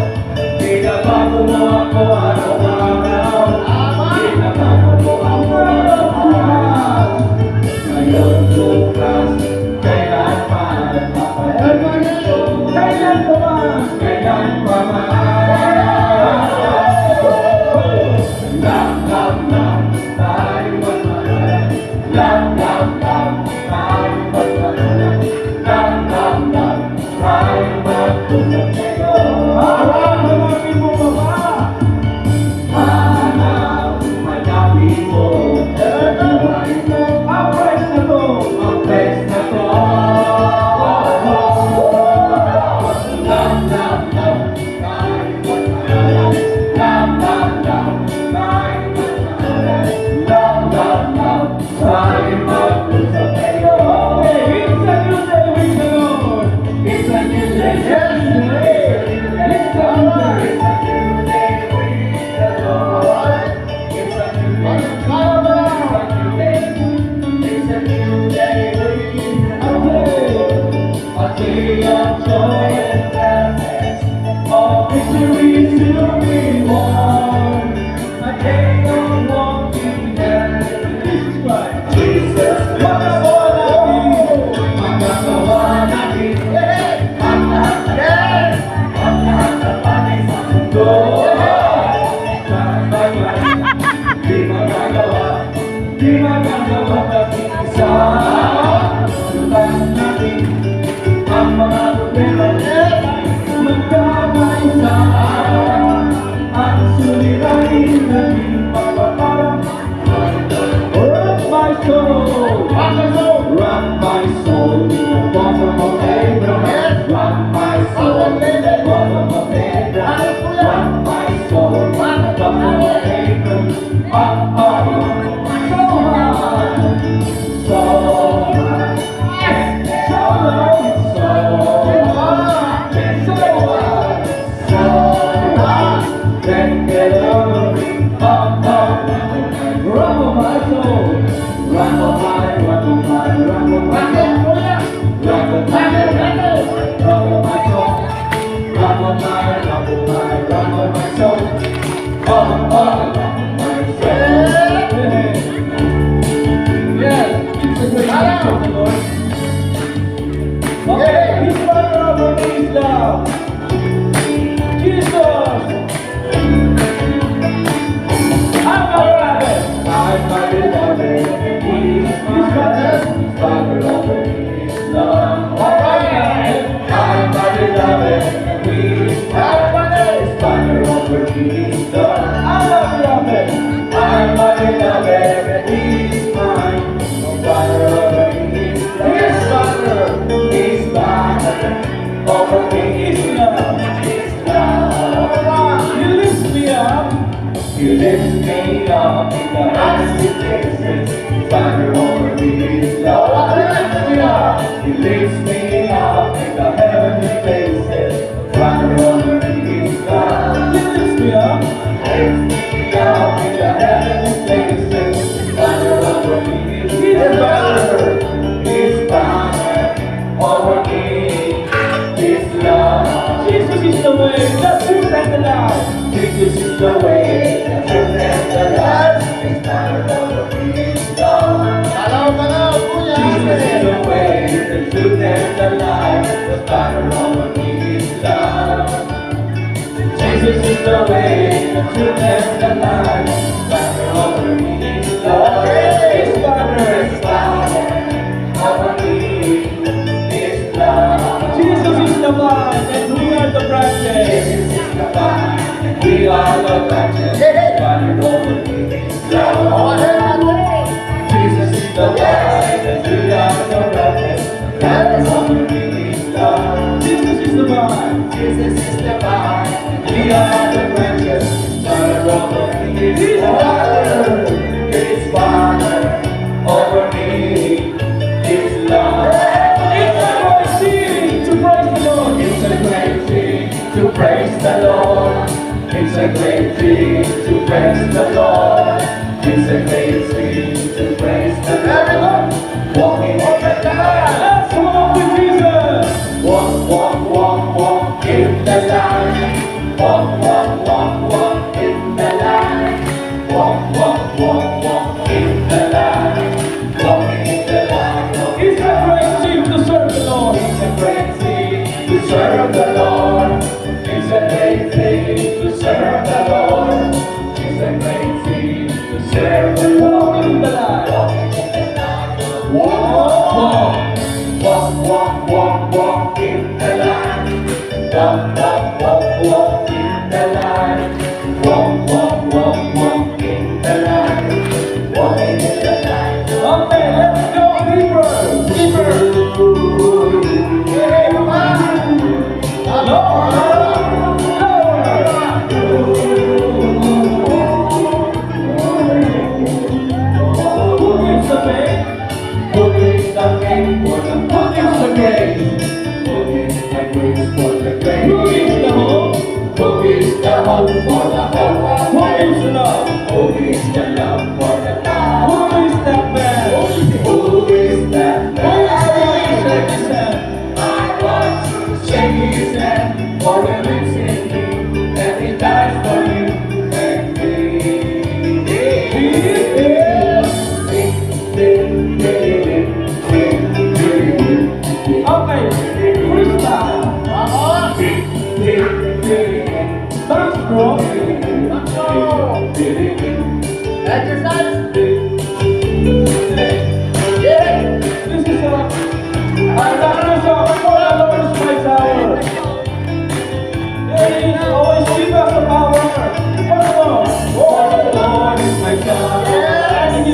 up in the heavenly places. Father over me is love. He lifts me up in the heavenly places. Father over me is love. He lifts me up. Lifts me up in the heavenly places. Father over me is love. His banner over me is love. Jesus is the way, the truth and the life. Jesus is the way, the truth and the life. His banner over me is love. Jesus is the way, the truth and the life. His banner over me is love. Jesus is the way, the truth and the life. His banner over me is love. His banner over me is love. Jesus is the vine and we are the branches. Jesus is the vine and we are the branches. Banner over me is love. Jesus is the vine and we are the branches. Banner over me is love. Jesus is the vine. Jesus is the vine and we are the branches. Banner over me is love. His banner over me is love. It's a great thing to praise the Lord. It's a great thing to praise the Lord. It's a great thing to praise the Lord. It's a great thing to praise the Lord. Walking in the light. Let's walk with Jesus. Walk, walk, walk, walk in the light. Walk, walk, walk, walk in the light. Walk, walk, walk, walk in the light. Walking in the light. It's a great thing to serve the Lord. It's a great thing to serve the Lord. It's a great thing to serve the Lord. It's a great thing to serve the Lord. Walk in the light. Walking in the light. Walk, walk, walk, walk, walk, walk in the light. Walk, walk, walk, walk in the light. Walk, walk, walk, walk in the light. Walking in the light. Okay, let's go deeper, deeper. Hey, lower, Who gives the faith? Who gives the faith for the who gives the grace? Who gives the grace for the grace? Who gives the hope? Who gives the hope for the hope? Who gives the love? Who gives the love for the love? Who is that man? Who is that man? Who is the one shake his hand? I want to shake his hand for the lives in you, and he dies for you and me. Okay, freestyle. Thanks, bro. Exercise. Yeah. This is I got this song for the Lord is my tower. He always gives us the power. Oh, the Lord is my tower. And He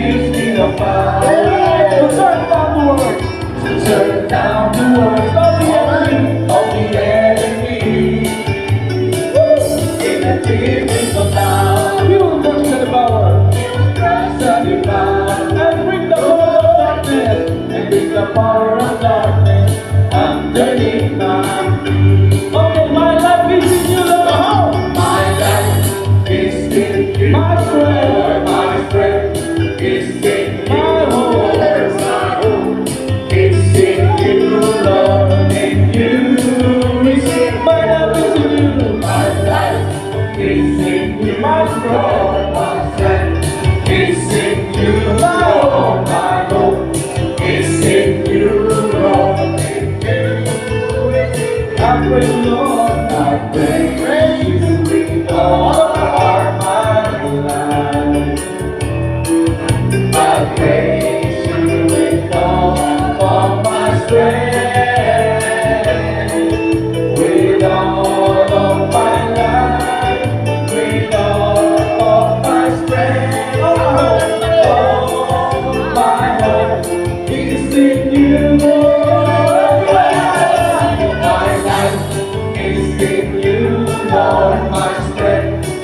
gives me the power. To turn down the words. To turn down the words of the enemy. In the deepest of down, you will crush the power. You will crush the power. And bring the power of darkness. And bring the power of darkness underneath my feet. Okay, my life is in you, Lord. My life is in you. My strength, is in you. My hope, is in you, Lord. In you is in my life is in you. My life is in you. My strength is in you, Lord. My hope is in you, Lord. In you is in I pray, Lord, I praise you with all my life. I praise you with all of my strength, with all of my life, with all of my strength. All my hope is in you, Lord. My life is in you, Lord. My strength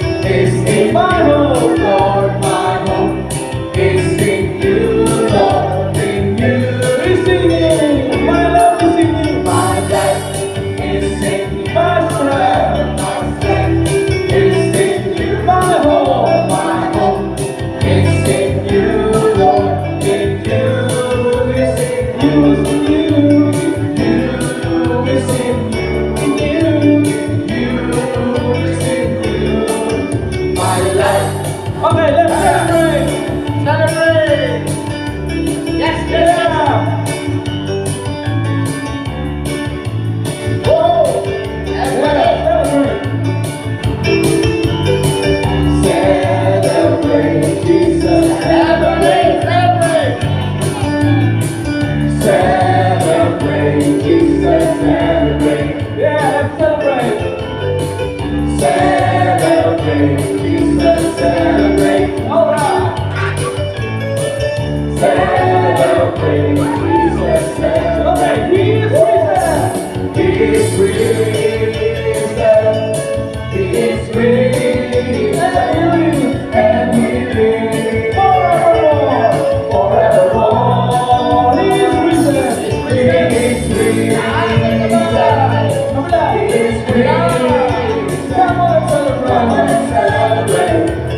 Come on, celebrate.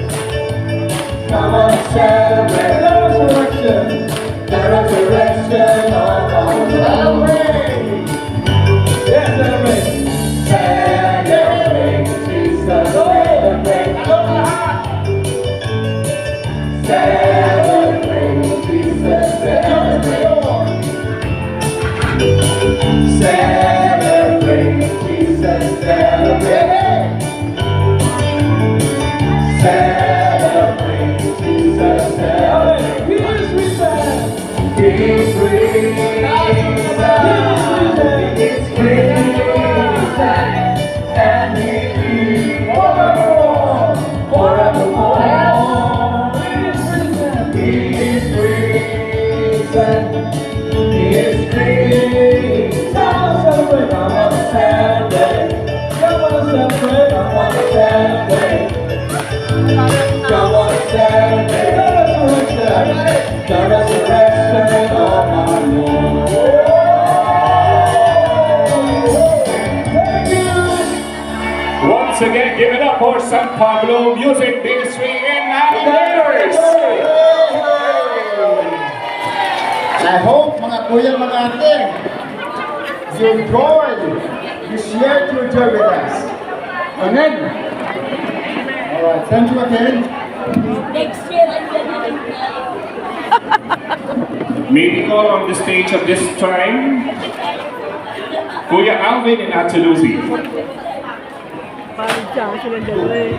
Come on, celebrate. The resurrection. The resurrection of our Lord. Yes, celebrate. Celebrate Jesus. Celebrate. Celebrate Jesus. Celebrate Jesus. Celebrate. Celebrate Jesus. Celebrate. He's risen. He's risen. He's risen. And He is forevermore. Forevermore. He is risen. He is risen. Come on, celebrate. Come on, celebrate. Come on, celebrate. Come on, celebrate. Come on, celebrate. The resurrection of our Lord. Thank you. Once again, give it up for San Pablo Music Ministry in Navigators! I hope mga kuya, mga ate, you enjoy, you share your joy with us. Amen. Alright, thank you again. Next year, andyan na rin tayo. May we call on the stage at this time Kuya Alvin and Ate Lucy. Parang siya silang dalawa eh.